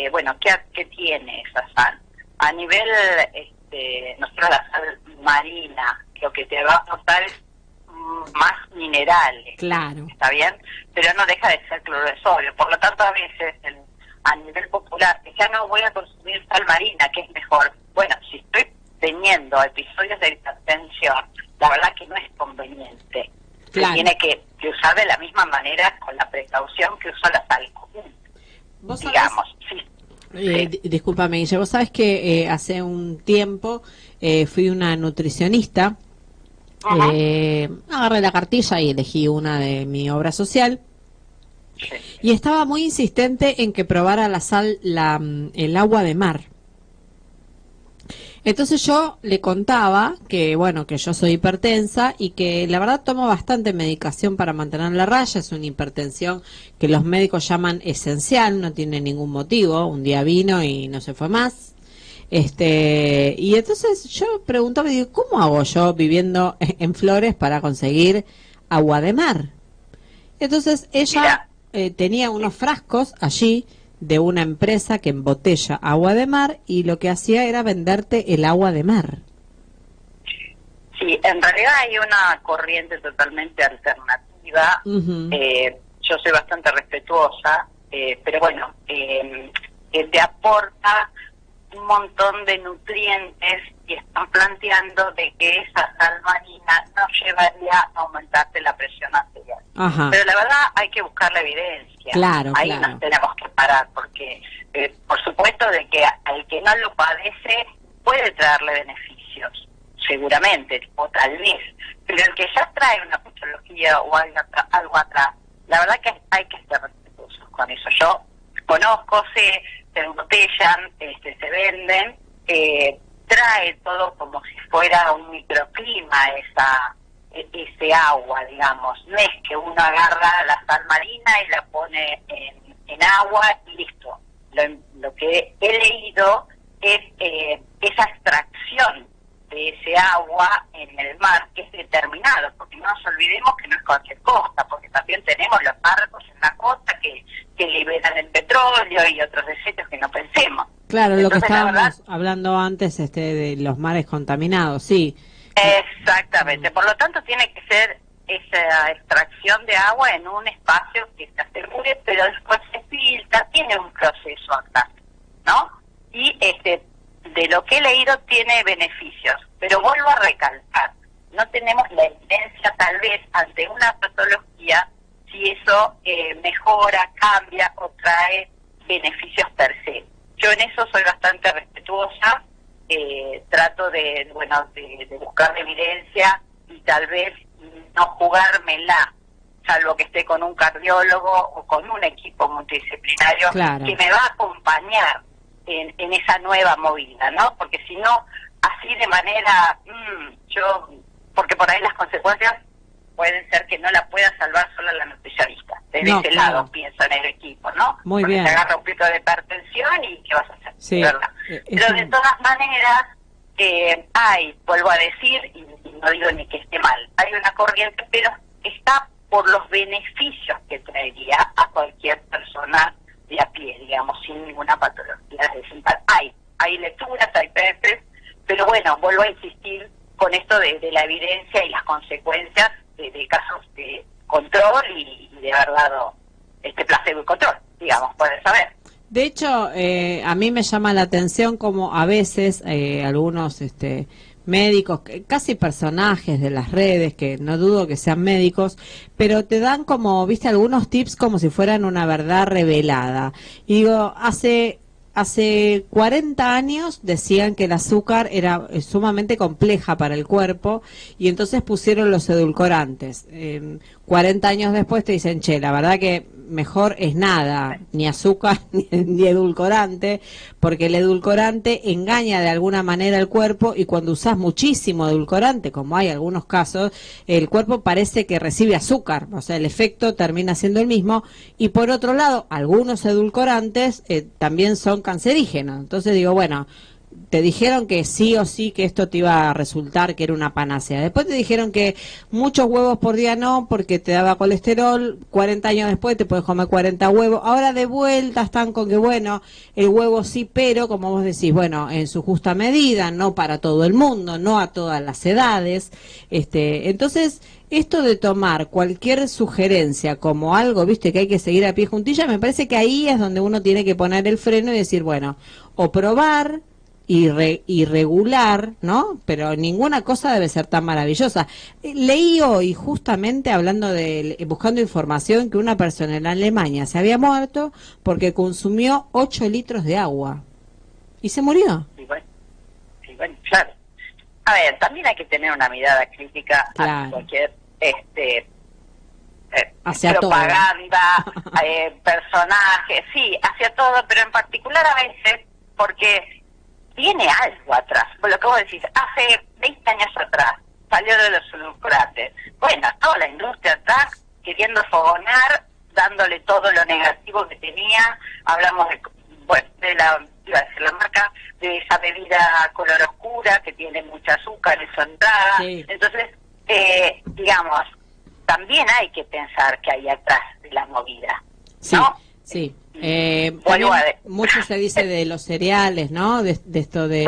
bueno, ¿qué tiene esa sal? A nivel, nosotros la sal marina, lo que te va a aportar es más minerales. Claro. ¿Está bien? Pero no deja de ser cloruro de sodio. Por lo tanto, a veces, a nivel popular, que ya no voy a consumir sal marina, que es mejor. Bueno, si estoy teniendo episodios de hipertensión, la verdad que no es conveniente. Claro. Se tiene que usar de la misma manera, con la precaución que usa la sal común. ¿Vos sabés? Digamos, sí. Discúlpame, Guille, vos sabés que hace un tiempo fui una nutricionista, Ajá. agarré la cartilla y elegí una de mi obra social, Sí. y estaba muy insistente en que probara la sal, el agua de mar. Entonces yo le contaba que, bueno, que yo soy hipertensa y que la verdad tomo bastante medicación para mantener la raya. Es una hipertensión que los médicos llaman esencial, no tiene ningún motivo. Un día vino y no se fue más. Y entonces yo preguntaba, digo, ¿cómo hago yo viviendo en Flores para conseguir agua de mar? Entonces ella tenía unos frascos allí de una empresa que embotella agua de mar, y lo que hacía era venderte el agua de mar. Sí, en realidad hay una corriente totalmente alternativa. Ujú. Yo soy bastante respetuosa, pero bueno, que te aporta un montón de nutrientes, y están planteando de que esa sal marina no llevaría a aumentarte la presión arterial. Ajá. Pero la verdad hay que buscar la evidencia. Claro, Ahí claro. nos tenemos que parar, porque por supuesto de que al que no lo padece puede traerle beneficios, seguramente, o tal vez, pero el que ya trae una patología o algo atrás, la verdad que hay que ser respetuosos con eso. Yo conozco, sé, se embotellan, se venden, trae todo como si fuera un microclima ese agua, digamos. No es que uno agarra la sal marina y la pone en agua y listo. Lo que he leído es esa extracción de ese agua en el mar, que es determinado, porque no nos olvidemos que no es cualquier costa, porque también tenemos los barcos en la costa que liberan el petróleo y otros desechos que no pensemos. Claro, lo que Entonces, la estábamos verdad, hablando antes de los mares contaminados, sí. exactamente. Por lo tanto, tiene que ser esa extracción de agua en un espacio que se asegure, pero después se filtra, tiene un proceso acá, ¿no? Y de lo que he leído tiene beneficios, pero vuelvo a recalcar, no tenemos la evidencia tal vez ante una patología si eso mejora, cambia o trae beneficios per se. Yo en eso soy bastante respetuosa, trato de buscar la evidencia y tal vez no jugármela, salvo que esté con un cardiólogo o con un equipo multidisciplinario Claro. que me va a acompañar en esa nueva movida, ¿no? Porque si no, así de manera, yo porque por ahí las consecuencias pueden ser que no la pueda salvar sola la nutricionista. Desde No, ese claro. lado pienso en el equipo, ¿no? Muy porque bien. te agarra un pico de hipertensión y ¿qué vas a hacer? Sí, ¿Verdad? Pero de todas maneras, vuelvo a decir, y no digo ni que esté mal, hay una corriente, pero está por los beneficios que traería a cualquier persona de a pie, digamos, sin ninguna patología. Es decir, hay lecturas, hay papers, pero bueno, vuelvo a insistir con esto de la evidencia y las consecuencias de casos de control y de haber dado placebo y control, digamos, pueden saber. De hecho, a mí me llama la atención como a veces algunos médicos, casi personajes de las redes, que no dudo que sean médicos, pero te dan como, viste, algunos tips como si fueran una verdad revelada. Y digo, hace 40 años decían que el azúcar era sumamente compleja para el cuerpo y entonces pusieron los edulcorantes. 40 años después te dicen, che, la verdad que mejor es nada, ni azúcar ni edulcorante, porque el edulcorante engaña de alguna manera al cuerpo y cuando usás muchísimo edulcorante, como hay algunos casos, el cuerpo parece que recibe azúcar, o sea, el efecto termina siendo el mismo. Y por otro lado, algunos edulcorantes también son cancerígenos. Entonces digo, bueno, te dijeron que sí o sí que esto te iba a resultar que era una panacea. Después te dijeron que muchos huevos por día no, porque te daba colesterol. 40 años después te puedes comer 40 huevos. Ahora de vuelta están con que, bueno, el huevo sí, pero como vos decís, bueno, en su justa medida, no para todo el mundo, no a todas las edades. Entonces, esto de tomar cualquier sugerencia como algo, viste, que hay que seguir a pie juntilla, me parece que ahí es donde uno tiene que poner el freno y decir, bueno, o probar y regular, ¿no? Pero ninguna cosa debe ser tan maravillosa. Leí hoy, justamente hablando buscando información, que una persona en Alemania se había muerto porque consumió 8 litros de agua. ¿Y se murió? Sí, bueno, claro. A ver, también hay que tener una mirada crítica Claro. a cualquier Hacia propaganda, personaje, sí, hacia todo, pero en particular a veces porque tiene algo atrás. Por lo que vos decís, hace 20 años atrás salió de los edulcorantes. Bueno, toda la industria atrás queriendo fogonar, dándole todo lo negativo que tenía. Hablamos de la marca de esa bebida color oscura que tiene mucha azúcar en su entrada. Sí. Entonces, digamos, también hay que pensar que hay atrás de la movida, ¿no? Sí. Vuelvo También a mucho se dice de los cereales, ¿no? De esto del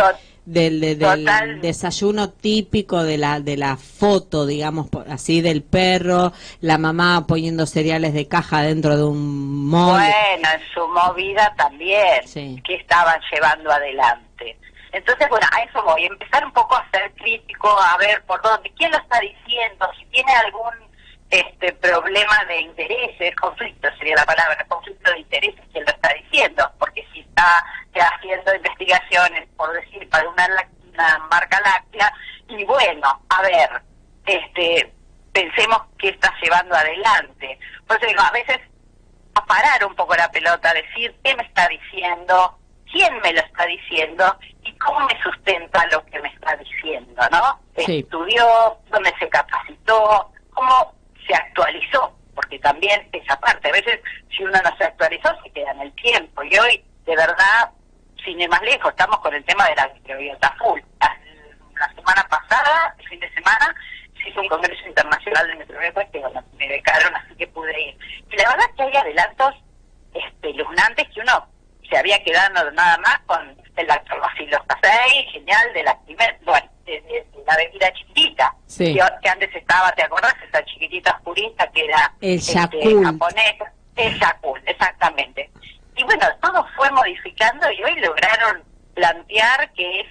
Total. desayuno típico de la foto, digamos, así, del perro, la mamá poniendo cereales de caja dentro de un molde. Bueno, en su movida también, Sí. que estaban llevando adelante. Entonces, bueno, a eso voy, empezar un poco a ser crítico, a ver por dónde, quién lo está diciendo, si tiene algún problema de intereses, conflicto sería la palabra, conflicto de intereses, quién lo está diciendo, porque si está haciendo investigaciones, por decir, para una marca láctea, y bueno, a ver, pensemos qué está llevando adelante. Por eso digo, a veces a parar un poco la pelota, decir qué me está diciendo, quién me lo está diciendo y cómo me sustenta lo que me está diciendo, ¿no? Sí. Estudió, dónde se capacitó, cómo se actualizó, porque también esa parte, a veces si uno no se actualizó se queda en el tiempo, y hoy, de verdad, sin ir más lejos, estamos con el tema de la microbiota full. La semana pasada, el fin de semana, se hizo un congreso internacional de microbiota que me becaron, así que pude ir. Y la verdad es que hay adelantos espeluznantes que uno se había quedado nada más con el lactobacillus casei, genial, de la la bebida chiquitita, Sí. que antes estaba, ¿te acordás? Esa chiquitita oscurita que era El Yakult. japonesa, el Yakult, exactamente. Y bueno, todo fue modificando y hoy lograron plantear que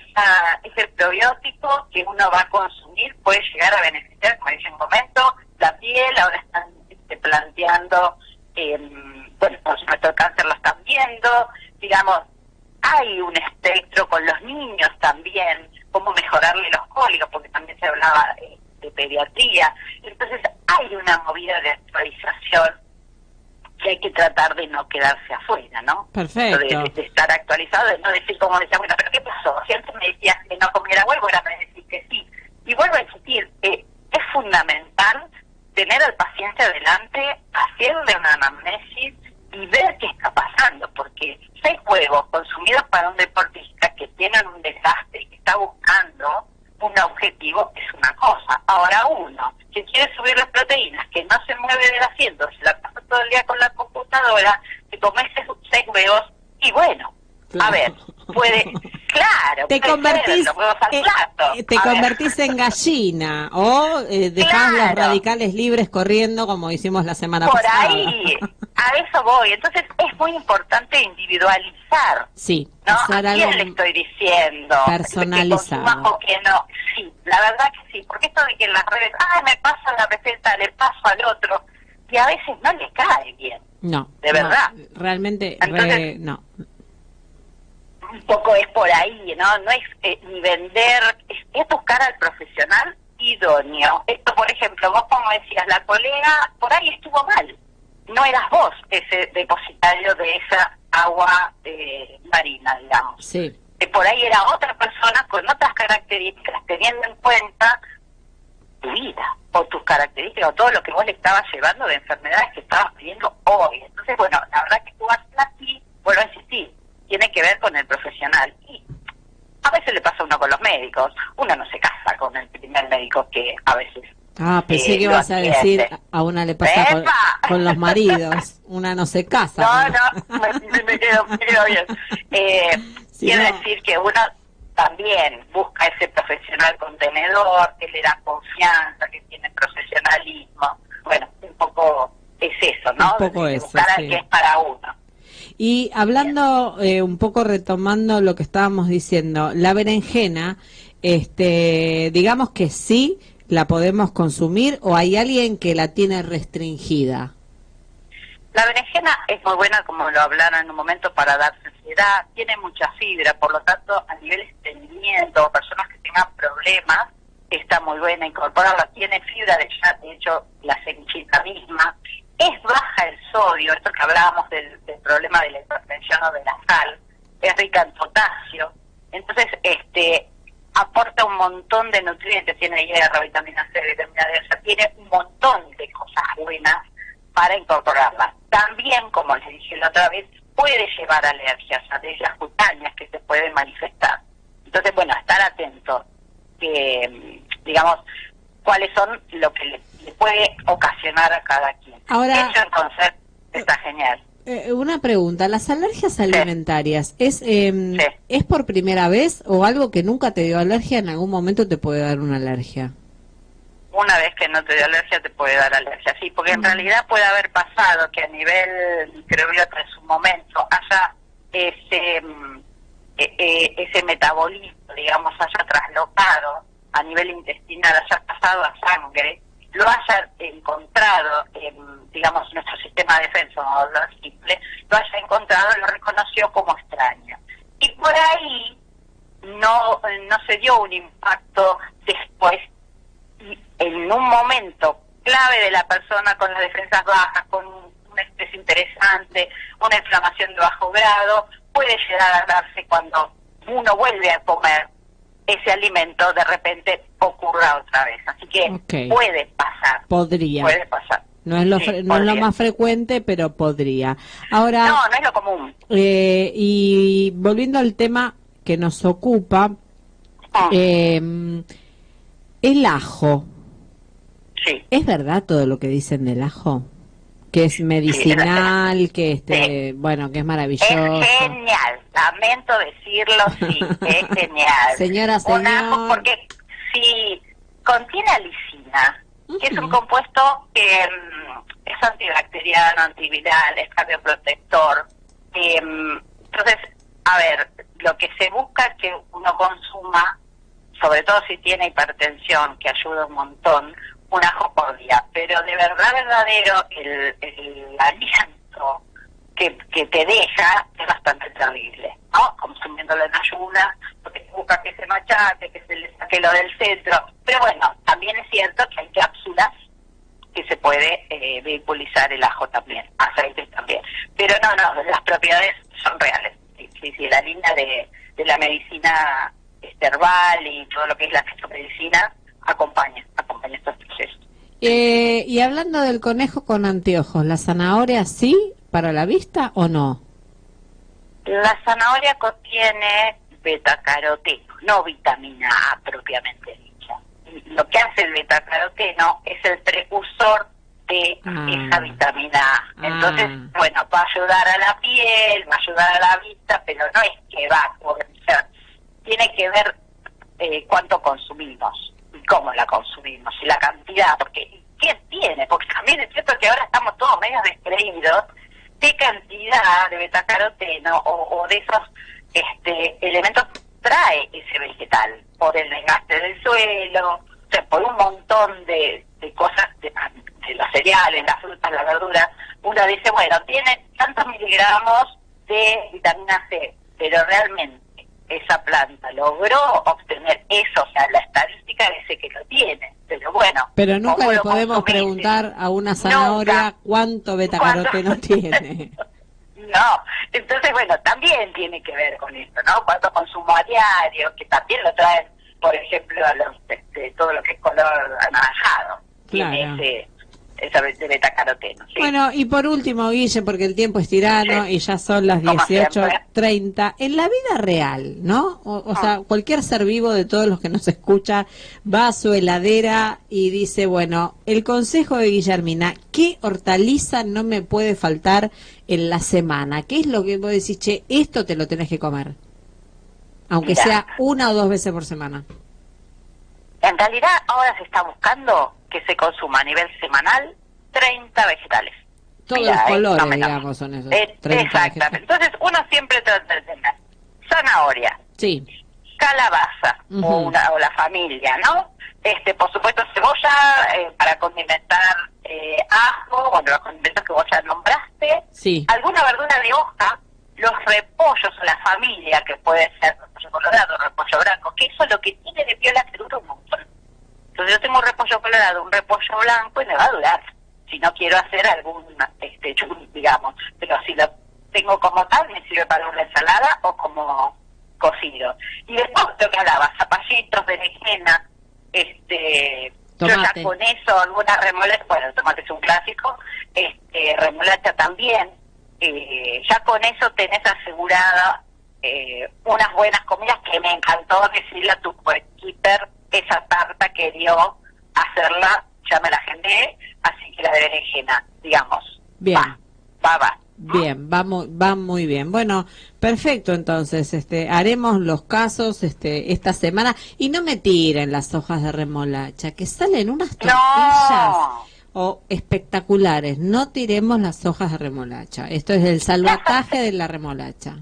ese probiótico que uno va a consumir puede llegar a beneficiar, como dije en un momento, la piel. Ahora están planteando, por supuesto el cáncer lo están viendo, digamos, hay un espectro con los niños también, cómo mejorarle los cólicos, porque también se hablaba de pediatría. Entonces hay una movida de actualización que hay que tratar de no quedarse afuera, ¿no? Perfecto. De estar actualizado, de no decir como decía, bueno, pero ¿qué pasó? Si antes me decías que no comiera huevo, ahora me decís que sí. Y vuelvo a insistir, llevarte adelante, hacerle una anamnesis y ver qué está pasando, porque 6 huevos consumidos para un deportista que tienen un desgaste y que está buscando un objetivo es una cosa. Ahora uno que quiere subir las proteínas, que no se mueve del asiento, se la pasa todo el día con la computadora, te comes 6 huevos y bueno, a ver, puede, claro, te convertís, los huevos al plato. Te convertís en gallina o dejás los radicales libres corriendo como hicimos la semana por pasada. ahí, a eso voy. Entonces es muy importante individualizar. Sí, ¿No? hacer ¿A quién algo le estoy diciendo? personalizado. Que consuma o que no. Sí, la verdad que sí. Porque esto de que en las redes, me pasa la receta, le paso al otro, y a veces no le cae bien. No. De verdad. Realmente, Entonces, no. Un poco es por ahí, ¿no? No es ni vender, es buscar al profesional idóneo. Esto, por ejemplo, vos como decías, la colega por ahí estuvo mal. No eras vos ese depositario de esa agua marina, digamos. Sí. Por ahí era otra persona con otras características, teniendo en cuenta tu vida o tus características o todo lo que vos le estabas llevando de enfermedades que estabas viviendo hoy. Entonces, bueno, la verdad que tú vas así, vuelvo a insistir, tiene que ver con el profesional. Y a veces le pasa a uno con los médicos. Uno no se casa con el primer médico que a veces... Pensé que ibas a decir, a una le pasa con los maridos, una no se casa. No, me quedo bien. Quiero decir que uno también busca ese profesional contenedor, que le da confianza, que tiene profesionalismo. Bueno, un poco es eso, ¿no? Un poco eso, buscar sí. al que es para uno. Y hablando, un poco retomando lo que estábamos diciendo, la berenjena, digamos que sí la podemos consumir, o hay alguien que la tiene restringida. La berenjena es muy buena, como lo hablaron en un momento, para dar saciedad, tiene mucha fibra, por lo tanto, a nivel estreñimiento, personas que tengan problemas, está muy buena incorporarla. Tiene fibra, de hecho, la semillita misma. Es baja el sodio, esto que hablábamos del problema de la hipertensión o de la sal, es rica en potasio. Entonces, aporta un montón de nutrientes, tiene hierro, vitamina C, vitamina D, o sea, tiene un montón de cosas buenas para incorporarla. También, como les dije la otra vez, puede llevar alergias, alergias cutáneas que se pueden manifestar. Entonces, bueno, estar atento, que, digamos, cuáles son lo que le puede ocasionar a cada quien. Ahora, eso entonces está genial. Una pregunta, ¿las alergias alimentarias es por primera vez o algo que nunca te dio alergia, en algún momento te puede dar una alergia? Una vez que no te dio alergia te puede dar alergia, sí, porque en realidad puede haber pasado que a nivel microbiota en su momento haya ese metabolismo, digamos, haya traslocado a nivel intestinal, haya pasado a sangre, lo haya encontrado en, digamos, nuestro sistema de defensa, vamos a hablar simple, lo haya encontrado, lo reconoció como extraño. Y por ahí no se dio un impacto después, y en un momento clave de la persona con las defensas bajas, con un estrés interesante, una inflamación de bajo grado, puede llegar a darse cuando uno vuelve a comer ese alimento, de repente ocurra otra vez. Así que puede pasar. Podría. Puede pasar. No es lo más frecuente, pero podría. Ahora, no es lo común. Y volviendo al tema que nos ocupa, el ajo. Sí. ¿Es verdad todo lo que dicen del ajo? Que es medicinal, sí, que bueno, que es maravilloso. Es genial, lamento decirlo, sí, es genial. Señora, un ajo, porque sí, contiene alicina, que es un compuesto que es antibacteriano, antiviral, es cardioprotector. Entonces, a ver, lo que se busca es que uno consuma, sobre todo si tiene hipertensión, que ayuda un montón, un ajo por día, pero de verdad verdadero el aliento que te deja es bastante terrible, ¿no? Consumiéndolo en ayunas, porque se busca que se machaque, que se le saque lo del centro, pero bueno, también es cierto que hay cápsulas que se puede vehiculizar el ajo también, aceites también, pero no, las propiedades son reales, sí, la línea de la medicina herbal y todo lo que es la fisiomedicina acompaña estos procesos. Y hablando del conejo con anteojos, ¿la zanahoria sí para la vista o no? La zanahoria contiene betacaroteno, no vitamina A propiamente dicha. Lo que hace el betacaroteno es el precursor de esa vitamina A. Entonces, bueno, va a ayudar a la piel, va a ayudar a la vista, pero no es que va a corregir. Tiene que ver cuánto consumimos y cómo la consumimos y la cantidad, porque ¿qué tiene? Porque también es cierto que ahora estamos todos medio descreídos qué cantidad de betacaroteno o de esos elementos trae ese vegetal, por el desgaste del suelo, o sea, por un montón de cosas, de los cereales, las frutas, las verduras. Uno dice, bueno, tiene tantos miligramos de vitamina C, pero realmente esa planta logró obtener eso, o sea, la estadística dice que lo tiene, pero bueno. Pero nunca le podemos preguntar a una zanahoria cuánto betacaroteno tiene. No, entonces bueno, también tiene que ver con esto, ¿no? Cuánto consumo a diario, que también lo traen, por ejemplo, todo lo que es color anaranjado, claro. Tiene esa de betacaroteno. ¿Sí? Bueno, y por último, Guille, porque el tiempo es tirano y ya son las 18:30, en la vida real, ¿no? O sea, cualquier ser vivo de todos los que nos escucha va a su heladera y dice, bueno, el consejo de Guillermina, ¿qué hortaliza no me puede faltar en la semana? ¿Qué es lo que vos decís, che, esto te lo tenés que comer? Aunque sea 1 o 2 veces por semana. En realidad ahora se está buscando que se consuma a nivel semanal 30 vegetales. Todos los colores, digamos, son esos. 30 exactamente. vegetales. Entonces uno siempre trata de tener zanahoria, sí, calabaza o la familia, ¿no? Por supuesto cebolla para condimentar, ajo, bueno, los condimentos que vos ya nombraste, sí, alguna verdura de hoja, los repollos o la familia, que puede ser repollo colorado, repollo blanco, que eso es lo que tiene de piola que dura un montón. Entonces yo tengo un repollo colorado, un repollo blanco y me va a durar. Si no quiero hacer algún churri, digamos, pero si lo tengo como tal, me sirve para una ensalada o como cocido. Y después lo que hablaba, zapallitos, berenjena, yo ya con eso, alguna remolacha, bueno, el tomate es un clásico, remolacha también, ya con eso tenés asegurada unas buenas comidas, que me encantó decirle a tu keeper esa tarta que dio hacerla, ya me la agendé, así que la de berenjena, digamos, bien. va. Bien, va muy bien. Bueno, perfecto, entonces, haremos los casos esta semana y no me tiren las hojas de remolacha, que salen unas tortillas espectaculares. No tiremos las hojas de remolacha. Esto es el salvataje de la remolacha.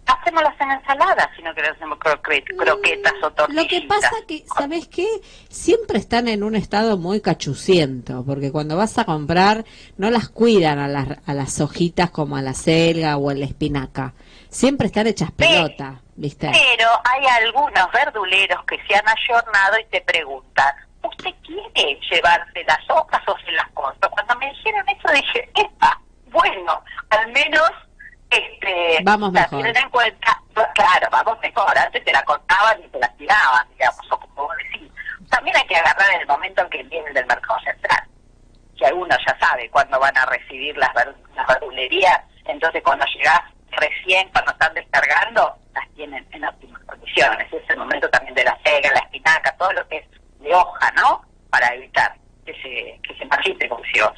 Hacémoslas en ensalada, si no queremos hacemos croquetas o tortillitas. Lo que pasa que, ¿sabes qué? Siempre están en un estado muy cachuciento, porque cuando vas a comprar no las cuidan a las hojitas como a la selga o a la espinaca. Siempre están hechas pelota, ¿viste? Pero hay algunos verduleros que se han ayornado y te preguntan, ¿usted quiere llevarse las hojas o se las corto? Cuando me dijeron eso dije, ¡epa! Bueno, al menos vamos mejor. Tienen en cuenta, claro, vamos mejor. Antes te la cortaban y te la tiraban, digamos, o como vos decís. También hay que agarrar el momento en que vienen del mercado central, que algunos ya sabe cuándo van a recibir las verdulerías. Entonces cuando llegás recién, cuando están descargando, las tienen en óptimas condiciones. Es el momento también de la cega, la espinaca, todo lo que es de hoja, ¿no? Para evitar que se marchite, como si vos.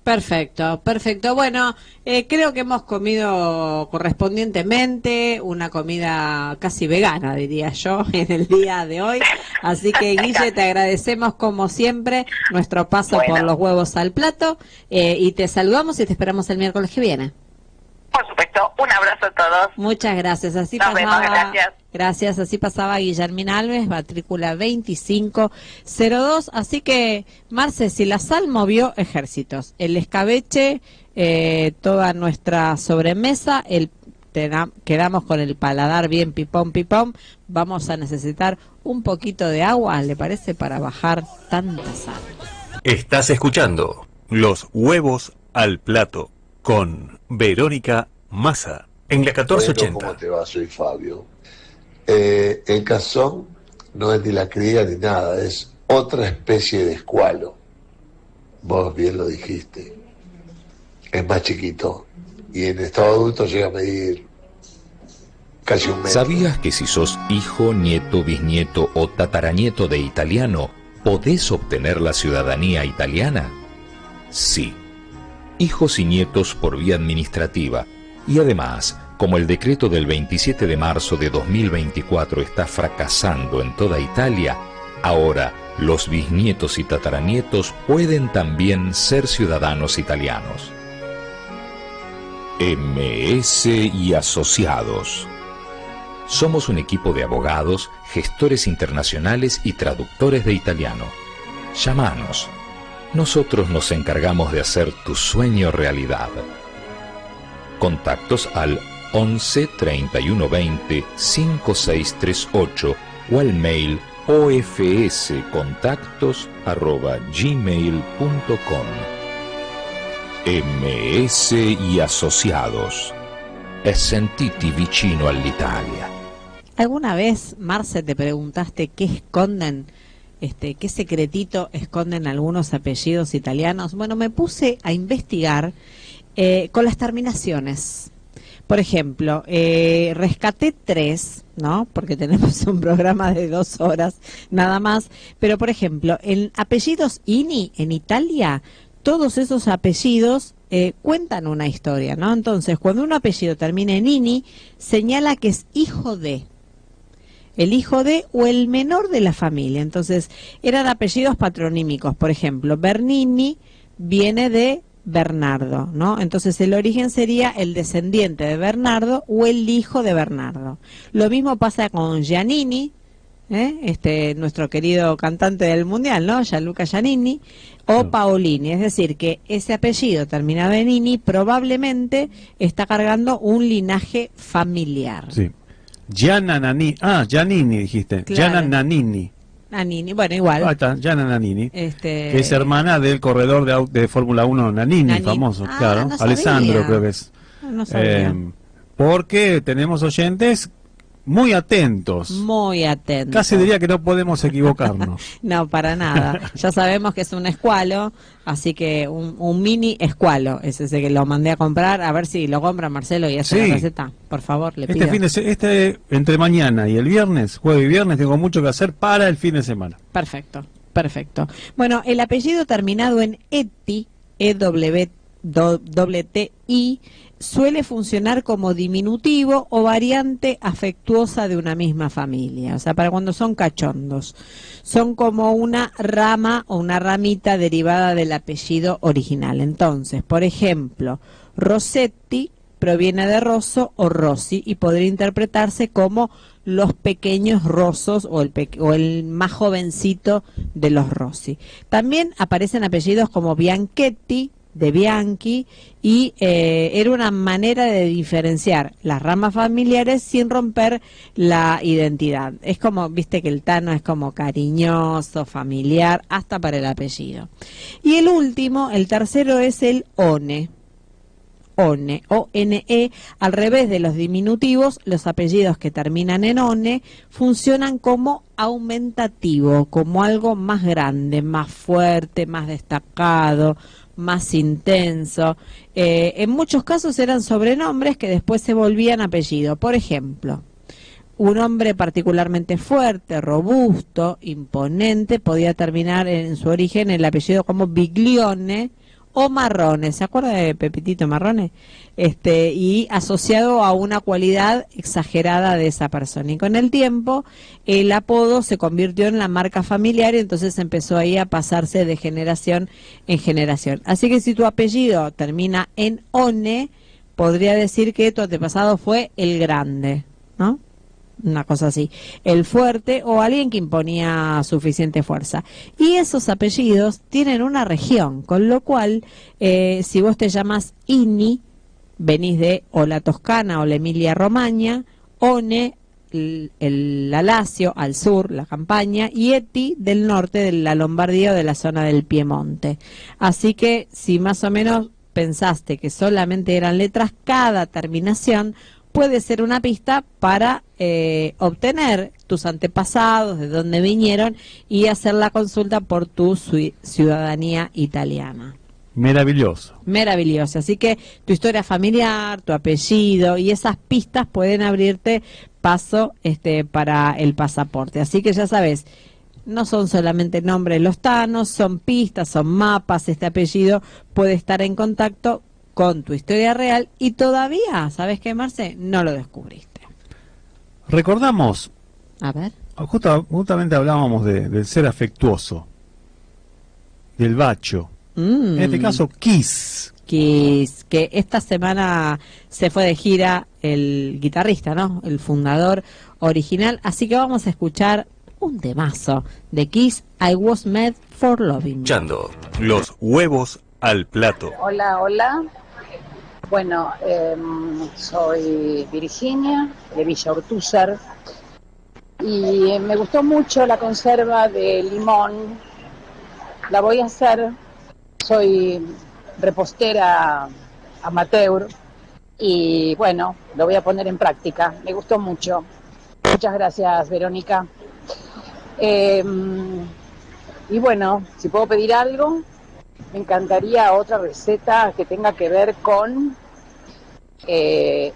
Perfecto. Bueno, creo que hemos comido correspondientemente una comida casi vegana, diría yo, en el día de hoy. Así que, Guille, te agradecemos como siempre nuestro paso por los huevos al plato y te saludamos y te esperamos el miércoles que viene. Por supuesto, un abrazo a todos. Muchas gracias. Así Nos vemos, gracias. Gracias, así pasaba Guillermina Alves, matrícula 2502. Así que, Marce, si la sal movió ejércitos, el escabeche, toda nuestra sobremesa, quedamos con el paladar bien pipón, vamos a necesitar un poquito de agua, ¿le parece? Para bajar tanta sal. Estás escuchando Los Huevos al Plato con Verónica Massa en la 1480. Bueno, ¿cómo te va? Soy Fabio. El cazón no es ni la cría ni nada, es otra especie de escualo. vos bien lo dijiste, es más chiquito y en estado adulto llega a medir casi 1 metro. ¿Sabías que si sos hijo, nieto, bisnieto o tataranieto de italiano, podés obtener la ciudadanía italiana? Sí. Hijos y nietos por vía administrativa. Y además, como el decreto del 27 de marzo de 2024 está fracasando en toda Italia, ahora los bisnietos y tataranietos pueden también ser ciudadanos italianos. MS y Asociados. Somos un equipo de abogados, gestores internacionales y traductores de italiano. Llámanos. Nosotros nos encargamos de hacer tu sueño realidad. Contactos al 11 31 20 5638 o al mail ofscontactos@gmail.com. MS y Asociados. E sentiti vicino all'Italia. ¿Alguna vez, Marce, te preguntaste qué esconden, qué secretito esconden algunos apellidos italianos? Bueno, me puse a investigar con las terminaciones. Por ejemplo, rescaté 3, ¿no? Porque tenemos un programa de 2 horas nada más. Pero, por ejemplo, en apellidos INI en Italia, todos esos apellidos cuentan una historia, ¿no? Entonces, cuando un apellido termina en INI, señala que es hijo de, el hijo de o el menor de la familia. Entonces, eran apellidos patronímicos. Por ejemplo, Bernini viene de Bernardo, ¿no? Entonces, el origen sería el descendiente de Bernardo o el hijo de Bernardo. Lo mismo pasa con Giannini, nuestro querido cantante del mundial, ¿no? Gianluca Giannini, o Paolini, es decir, que ese apellido terminado en Ini probablemente está cargando un linaje familiar. Sí. Giannini dijiste. Claro. Giannanini. Nanini, bueno, igual. Ah, está, Gianna Nannini, que es hermana del corredor de Fórmula 1 Nannini, famoso, claro. No Alessandro sabía. creo que es. No sabía. Porque tenemos oyentes muy atentos. Muy atentos. Casi diría que no podemos equivocarnos. No, para nada. Ya sabemos que es un escualo, así que un mini escualo es ese que lo mandé a comprar. A ver si lo compra Marcelo y hace la receta. Por favor, le pido. Entre mañana y el viernes, jueves y viernes, tengo mucho que hacer para el fin de semana. Perfecto, perfecto. Bueno, el apellido terminado en Etti, EWTI, suele funcionar como diminutivo o variante afectuosa de una misma familia, o sea, para cuando son cachondos. Son como una rama o una ramita derivada del apellido original. Entonces, por ejemplo, Rossetti proviene de Rosso o Rossi y podría interpretarse como los pequeños Rossos o el más jovencito de los Rossi. También aparecen apellidos como Bianchetti, de Bianchi, y era una manera de diferenciar las ramas familiares sin romper la identidad. Es como, viste que el Tano es como cariñoso, familiar, hasta para el apellido. Y el último, el tercero, es el One. One, O-N-E, al revés de los diminutivos, los apellidos que terminan en One funcionan como aumentativo, como algo más grande, más fuerte, más destacado, más intenso. En muchos casos eran sobrenombres que después se volvían apellido. Por ejemplo, un hombre particularmente fuerte, robusto, imponente, podía terminar en su origen el apellido como Biglione o Marrone. ¿Se acuerda de Pepitito Marrone? Y asociado a una cualidad exagerada de esa persona. Y con el tiempo, el apodo se convirtió en la marca familiar y entonces empezó ahí a pasarse de generación en generación. Así que si tu apellido termina en One, podría decir que tu antepasado fue el grande, ¿no? Una cosa así, el fuerte o alguien que imponía suficiente fuerza. Y esos apellidos tienen una región, con lo cual, si vos te llamas Ini, venís de o la Toscana o la Emilia Romagna, One, el Lacio, al sur, la Campania, y Eti, del norte, de la Lombardía o de la zona del Piemonte. Así que, si más o menos pensaste que solamente eran letras, cada terminación puede ser una pista para obtener tus antepasados, de dónde vinieron, y hacer la consulta por tu ciudadanía italiana. Maravilloso. Maravilloso. Así que tu historia familiar, tu apellido y esas pistas pueden abrirte paso para el pasaporte. Así que ya sabes, no son solamente nombres lostanos, son pistas, son mapas. Este apellido puede estar en contacto con tu historia real y todavía, ¿sabes qué, Marce? No lo descubriste. Recordamos, A ver. justamente hablábamos del ser afectuoso, del bacho. En este caso, Kiss. Kiss, que esta semana se fue de gira el guitarrista, ¿no? El fundador original. Así que vamos a escuchar un temazo de Kiss, I Was Made for Loving You. Escuchando los huevos al plato. Hola, hola. Bueno, soy Virginia, de Villa Ortúzar, y me gustó mucho la conserva de limón. La voy a hacer. Soy repostera amateur y bueno, lo voy a poner en práctica. Me gustó mucho. Muchas gracias, Verónica. Y bueno, si puedo pedir algo, me encantaría otra receta que tenga que ver con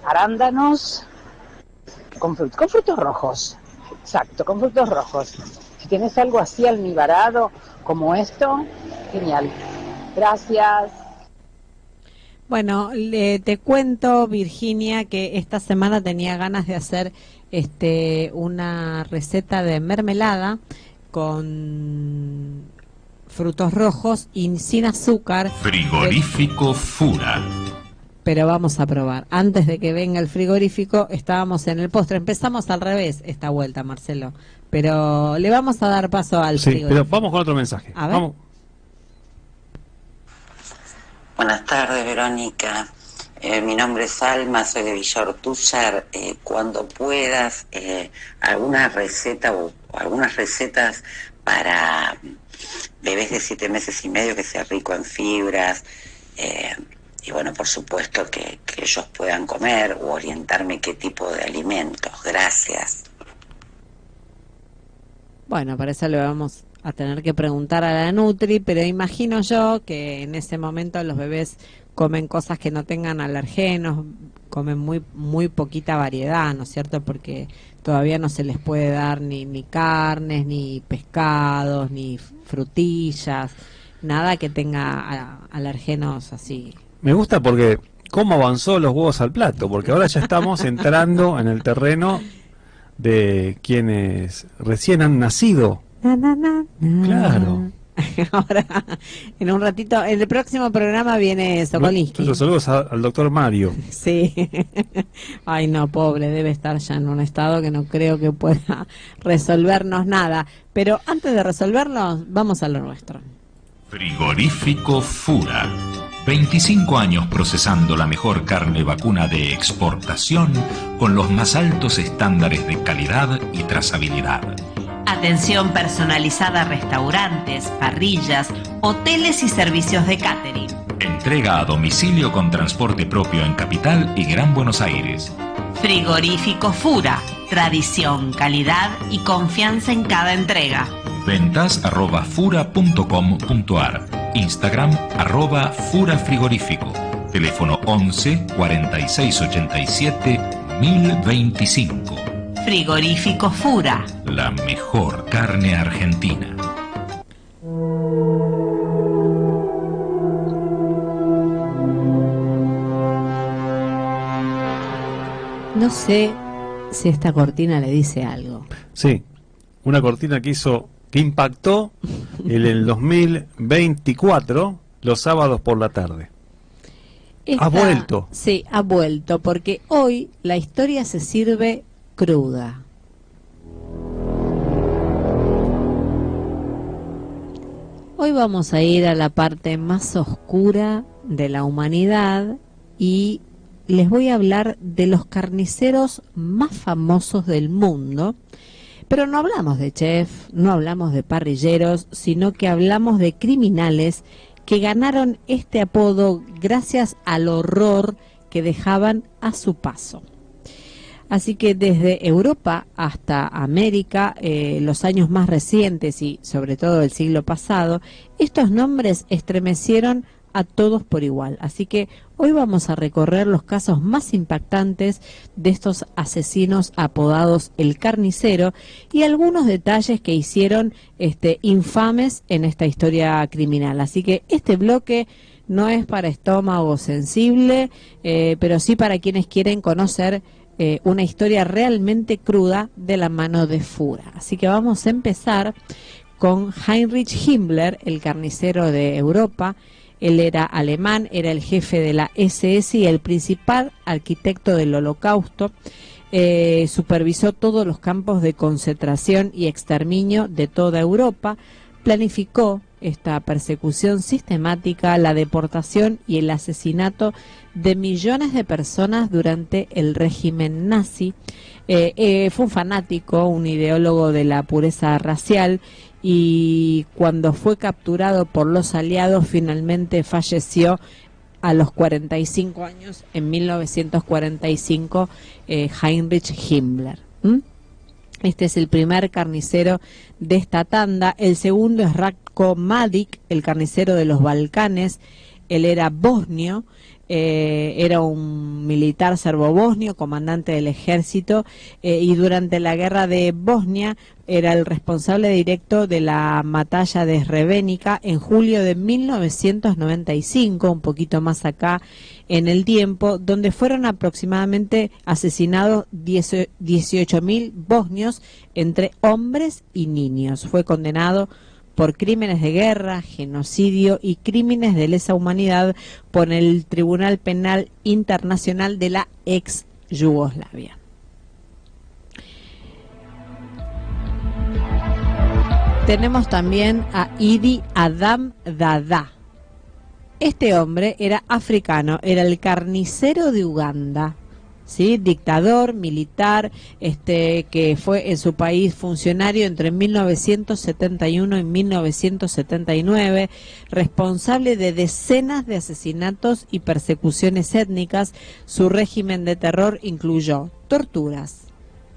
arándanos con frutos rojos. Exacto, con frutos rojos. Si tienes algo así almibarado como esto, genial. Gracias. Bueno, te cuento, Virginia, que esta semana tenía ganas de hacer una receta de mermelada con frutos rojos y sin azúcar. Frigorífico Fura. Pero vamos a probar. Antes de que venga el frigorífico, estábamos en el postre. Empezamos al revés esta vuelta, Marcelo. Pero le vamos a dar paso al frigorífico. Pero vamos con otro mensaje. A ver. Vamos. Buenas tardes, Verónica. Mi nombre es Alma, soy de Villa Ortúzar. Cuando puedas, alguna receta o algunas recetas para bebés de 7 meses y medio que sea rico en fibras, y bueno, por supuesto que ellos puedan comer o orientarme qué tipo de alimentos. Gracias. Bueno, para eso le vamos a tener que preguntar a la Nutri, pero imagino yo que en ese momento los bebés comen cosas que no tengan alergenos, comen muy poquita variedad, ¿no es cierto? Porque todavía no se les puede dar ni carnes, ni pescados, ni frutillas, nada que tenga alergenos así. Me gusta porque cómo avanzó los huevos al plato, porque ahora ya estamos entrando en el terreno de quienes recién han nacido. Claro. Ahora, en un ratito, en el próximo programa viene Sokolinsky. Los saludos al doctor Mario. Sí. Ay, no, pobre, debe estar ya en un estado que no creo que pueda resolvernos nada. Pero antes de resolverlos, vamos a lo nuestro. Frigorífico Fura. 25 años procesando la mejor carne vacuna de exportación con los más altos estándares de calidad y trazabilidad. Atención personalizada a restaurantes, parrillas, hoteles y servicios de catering. Entrega a domicilio con transporte propio en Capital y Gran Buenos Aires. Frigorífico Fura. Tradición, calidad y confianza en cada entrega. Ventas @fura.com.ar. Instagram @furafrigorífico. Teléfono 11 46 87 1025. Frigorífico Fura. La mejor carne argentina. No sé si esta cortina le dice algo. Sí, una cortina que impactó en el 2024, los sábados por la tarde. ¿Ha vuelto? Sí, ha vuelto, porque hoy la historia se sirve cruda. Hoy vamos a ir a la parte más oscura de la humanidad y les voy a hablar de los carniceros más famosos del mundo. Pero no hablamos de chef, no hablamos de parrilleros, sino que hablamos de criminales que ganaron este apodo gracias al horror que dejaban a su paso. Así que desde Europa hasta América, los años más recientes y sobre todo el siglo pasado, estos nombres estremecieron a todos por igual. Así que hoy vamos a recorrer los casos más impactantes de estos asesinos apodados El Carnicero y algunos detalles que hicieron infames en esta historia criminal. Así que este bloque no es para estómago sensible, pero sí para quienes quieren conocer una historia realmente cruda de la mano de Fura. Así que vamos a empezar con Heinrich Himmler, el carnicero de Europa. Él era alemán, era el jefe de la SS y el principal arquitecto del Holocausto. Supervisó todos los campos de concentración y exterminio de toda Europa. Planificó esta persecución sistemática, la deportación y el asesinato de millones de personas durante el régimen nazi. Fue un fanático, un ideólogo de la pureza racial, y cuando fue capturado por los aliados finalmente falleció a los 45 años, en 1945, Heinrich Himmler. Este es el primer carnicero de esta tanda. El segundo es Ratko Mladic, el carnicero de los Balcanes. Él era bosnio, era un militar serbo-bosnio, comandante del ejército, y durante la guerra de Bosnia era el responsable directo de la batalla de Srebrenica en julio de 1995, un poquito más acá en el tiempo, donde fueron aproximadamente asesinados 18.000 bosnios entre hombres y niños. Fue condenado por crímenes de guerra, genocidio y crímenes de lesa humanidad por el Tribunal Penal Internacional de la ex Yugoslavia. Tenemos también a Idi Adam Dada. Este hombre era africano, era el carnicero de Uganda. ¿Sí? Dictador militar, que fue en su país funcionario entre 1971 y 1979, responsable de decenas de asesinatos y persecuciones étnicas. Su régimen de terror incluyó torturas,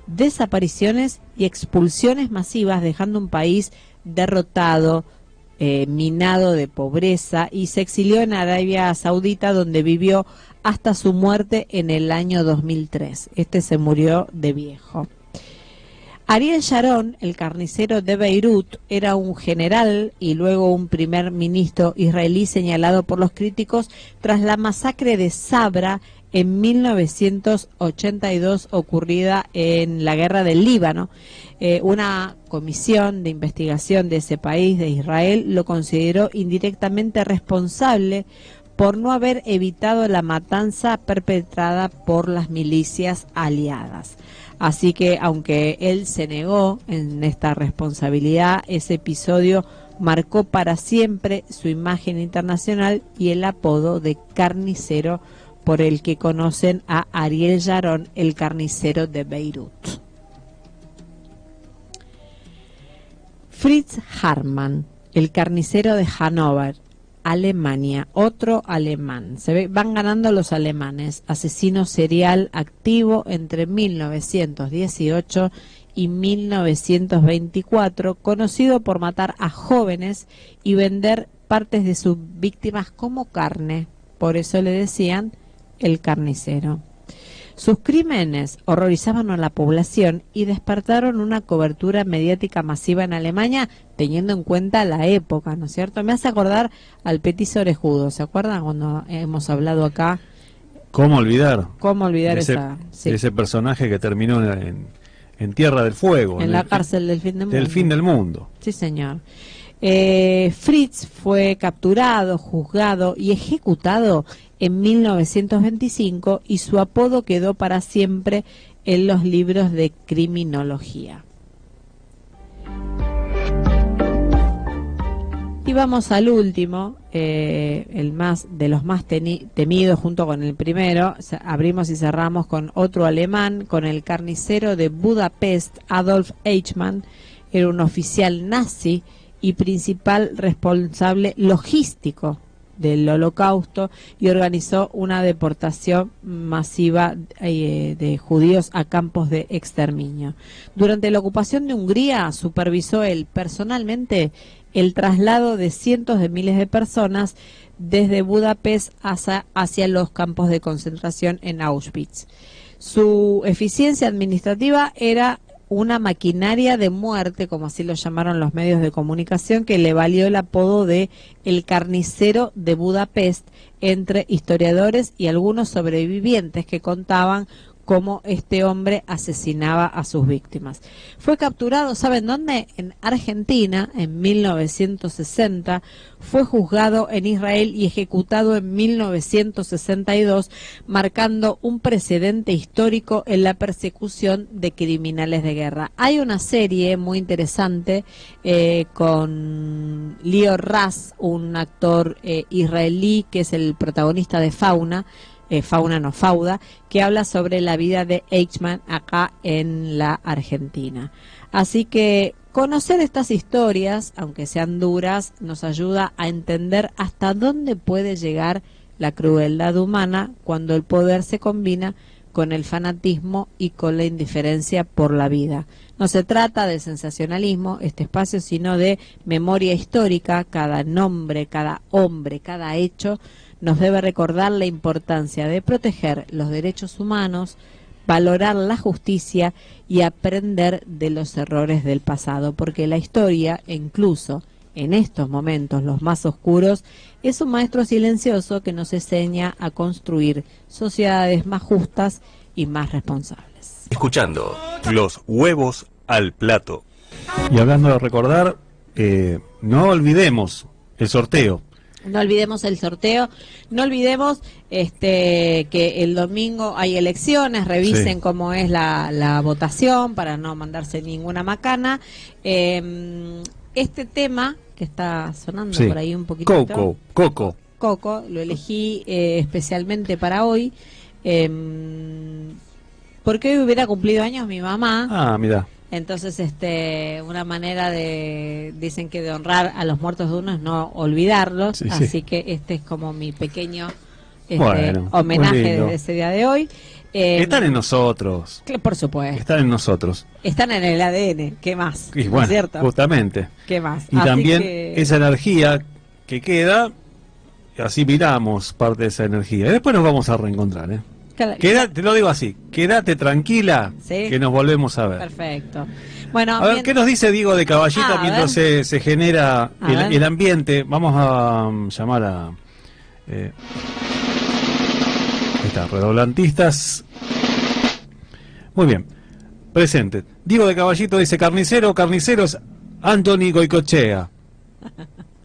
desapariciones y expulsiones masivas, dejando un país derrotado, minado de pobreza, y se exilió en Arabia Saudita, donde vivió hasta su muerte en el año 2003. Se murió de viejo. Ariel Sharon, el carnicero de Beirut, era un general y luego un primer ministro israelí señalado por los críticos tras la masacre de Sabra en 1982, ocurrida en la guerra del Líbano. Una comisión de investigación de ese país, de Israel, lo consideró indirectamente responsable por no haber evitado la matanza perpetrada por las milicias aliadas. Así que, aunque él se negó en esta responsabilidad, ese episodio marcó para siempre su imagen internacional y el apodo de carnicero por el que conocen a Ariel Sharon, el carnicero de Beirut. Fritz Hartmann, el carnicero de Hannover, Alemania, otro alemán. Van ganando los alemanes. Asesino serial activo entre 1918 y 1924, conocido por matar a jóvenes y vender partes de sus víctimas como carne. Por eso le decían el carnicero. Sus crímenes horrorizaban a la población y despertaron una cobertura mediática masiva en Alemania, teniendo en cuenta la época, ¿no es cierto? Me hace acordar al Petiso Orejudo, ¿se acuerdan cuando hemos hablado acá? ¿Cómo olvidar? ¿Cómo olvidar ese personaje que terminó en Tierra del Fuego? En la cárcel del fin del mundo. Del fin del mundo. Sí, señor. Fritz fue capturado, juzgado y ejecutado en 1925 y su apodo quedó para siempre en los libros de criminología. Y vamos al último, el más de los más temidos junto con el primero. Abrimos y cerramos con otro alemán, con el carnicero de Budapest, Adolf Eichmann. Era un oficial nazi y principal responsable logístico del Holocausto y organizó una deportación masiva de judíos a campos de exterminio. Durante la ocupación de Hungría supervisó él personalmente el traslado de cientos de miles de personas desde Budapest hacia los campos de concentración en Auschwitz. Su eficiencia administrativa era una maquinaria de muerte, como así lo llamaron los medios de comunicación, que le valió el apodo de el carnicero de Budapest entre historiadores y algunos sobrevivientes que contaban cómo este hombre asesinaba a sus víctimas. Fue capturado, ¿saben dónde? En Argentina, en 1960, fue juzgado en Israel y ejecutado en 1962, marcando un precedente histórico en la persecución de criminales de guerra. Hay una serie muy interesante con Lior Raz, un actor israelí que es el protagonista de Fauda, que habla sobre la vida de Eichmann acá en la Argentina. Así que conocer estas historias, aunque sean duras, nos ayuda a entender hasta dónde puede llegar la crueldad humana cuando el poder se combina con el fanatismo y con la indiferencia por la vida. No se trata de sensacionalismo, este espacio, sino de memoria histórica. Cada nombre, cada hombre, cada hecho nos debe recordar la importancia de proteger los derechos humanos, valorar la justicia y aprender de los errores del pasado, porque la historia, incluso en estos momentos los más oscuros, es un maestro silencioso que nos enseña a construir sociedades más justas y más responsables. Escuchando Los Huevos al Plato. Y hablando de recordar, no olvidemos el sorteo. No olvidemos el sorteo, no olvidemos que el domingo hay elecciones, revisen cómo es la votación para no mandarse ninguna macana. Este tema que está sonando por ahí un poquitito, Coco, lo elegí especialmente para hoy, porque hoy hubiera cumplido años mi mamá. Ah, mira. Entonces, una manera dicen que de honrar a los muertos de uno es no olvidarlos, así que este es como mi pequeño homenaje de ese día de hoy. Están en nosotros. Por supuesto. Están en nosotros. Están en el ADN, ¿qué más? Y bueno, ¿cierto? Justamente. ¿Qué más? Y así también que esa energía que queda, asimilamos parte de esa energía. Y después nos vamos a reencontrar, ¿eh? Te lo digo así, quédate tranquila, que nos volvemos a ver. Perfecto. Bueno, a ver, ¿qué nos dice Diego de Caballito mientras se genera el ambiente? Vamos a llamar a... ahí está, redoblantistas. Muy bien, presente. Diego de Caballito dice, carniceros, Anthony Goicoechea.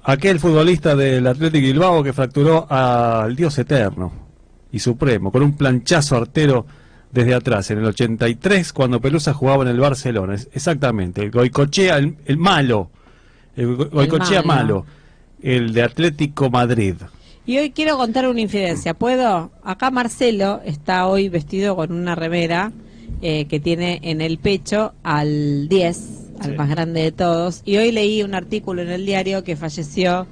Aquel futbolista del Athletic Bilbao que fracturó al Dios eterno y supremo, con un planchazo artero desde atrás, en el 83, cuando Pelusa jugaba en el Barcelona. Exactamente, el Goicoechea, el malo, el Goicoechea malo, el de Atlético Madrid. Y hoy quiero contar una infidencia, ¿puedo? Acá Marcelo está hoy vestido con una remera que tiene en el pecho al 10, al más grande de todos, y hoy leí un artículo en el diario que falleció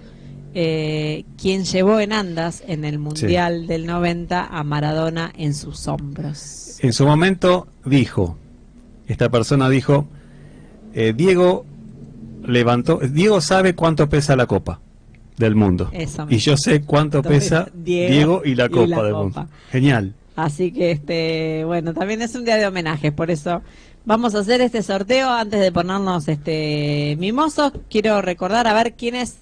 quien llevó en andas en el Mundial del 90 a Maradona en sus hombros. En su momento esta persona dijo, Diego sabe cuánto pesa la Copa del Mundo. Y yo sé cuánto pesa Diego y la Copa del Mundo. Genial. Así que bueno, también es un día de homenajes, por eso vamos a hacer este sorteo antes de ponernos mimosos. Quiero recordar a ver quiénes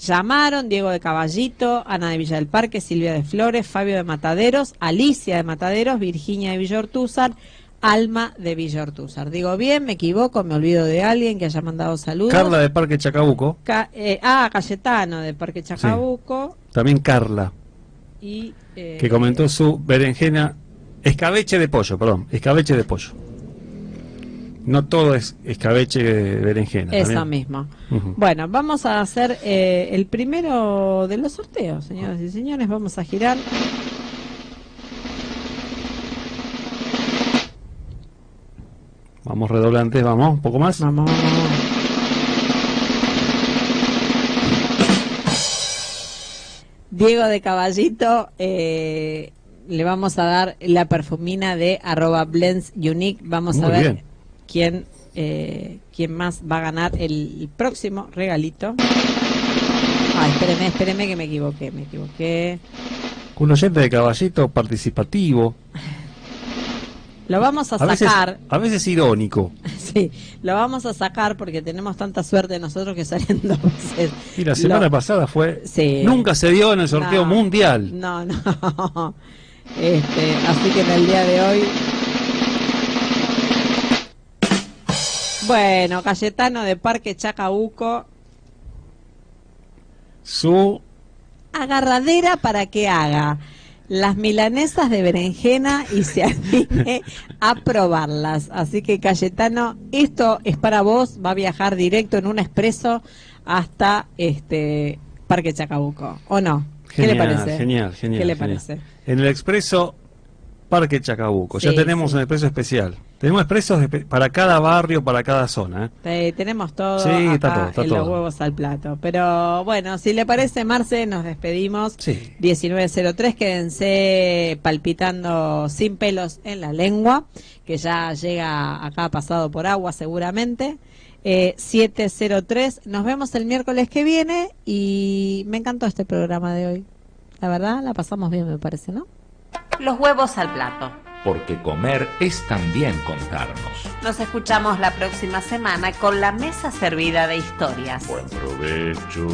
llamaron: Diego de Caballito, Ana de Villa del Parque, Silvia de Flores, Fabio de Mataderos, Alicia de Mataderos, Virginia de Villa Ortúzar, Alma de Villa Ortúzar. Digo bien, me equivoco, me olvido de alguien que haya mandado saludos. Carla de Parque Chacabuco. Cayetano de Parque Chacabuco. Sí. También Carla. Y que comentó su berenjena, escabeche de pollo. No todo es escabeche de berenjena. Eso también. mismo. Bueno, vamos a hacer el primero de los sorteos, señoras y señores. Vamos a girar. Vamos redoblantes, vamos, un poco más. Vamos. Diego de Caballito, le vamos a dar la perfumina de @BlendsUnique. Vamos a ver quién más va a ganar el próximo regalito. Espéreme que me equivoqué. Un oyente de Caballito participativo. Lo vamos a sacar. A veces irónico. Sí, lo vamos a sacar porque tenemos tanta suerte nosotros que salen 2 veces. Y la semana pasada fue... Sí. Nunca se dio en el sorteo mundial. No. Así que en el día de hoy... Bueno, Cayetano de Parque Chacabuco. Su agarradera para que haga las milanesas de berenjena y se anime a probarlas. Así que Cayetano, esto es para vos, va a viajar directo en un expreso hasta Parque Chacabuco, ¿o no? ¿Qué le parece? Genial. ¿Qué le parece? En el expreso Parque Chacabuco, ya tenemos un expreso especial. Tenemos expresos para cada barrio, para cada zona. Tenemos todo, está en los huevos al plato. Pero bueno, si le parece, Marce, nos despedimos. 19:03, quédense palpitando sin pelos en la lengua, que ya llega acá pasado por agua seguramente. 7:03, nos vemos el miércoles que viene y me encantó este programa de hoy. La verdad, la pasamos bien, me parece, ¿no? Los huevos al plato. Porque comer es también contarnos. Nos escuchamos la próxima semana con la mesa servida de historias. Buen provecho.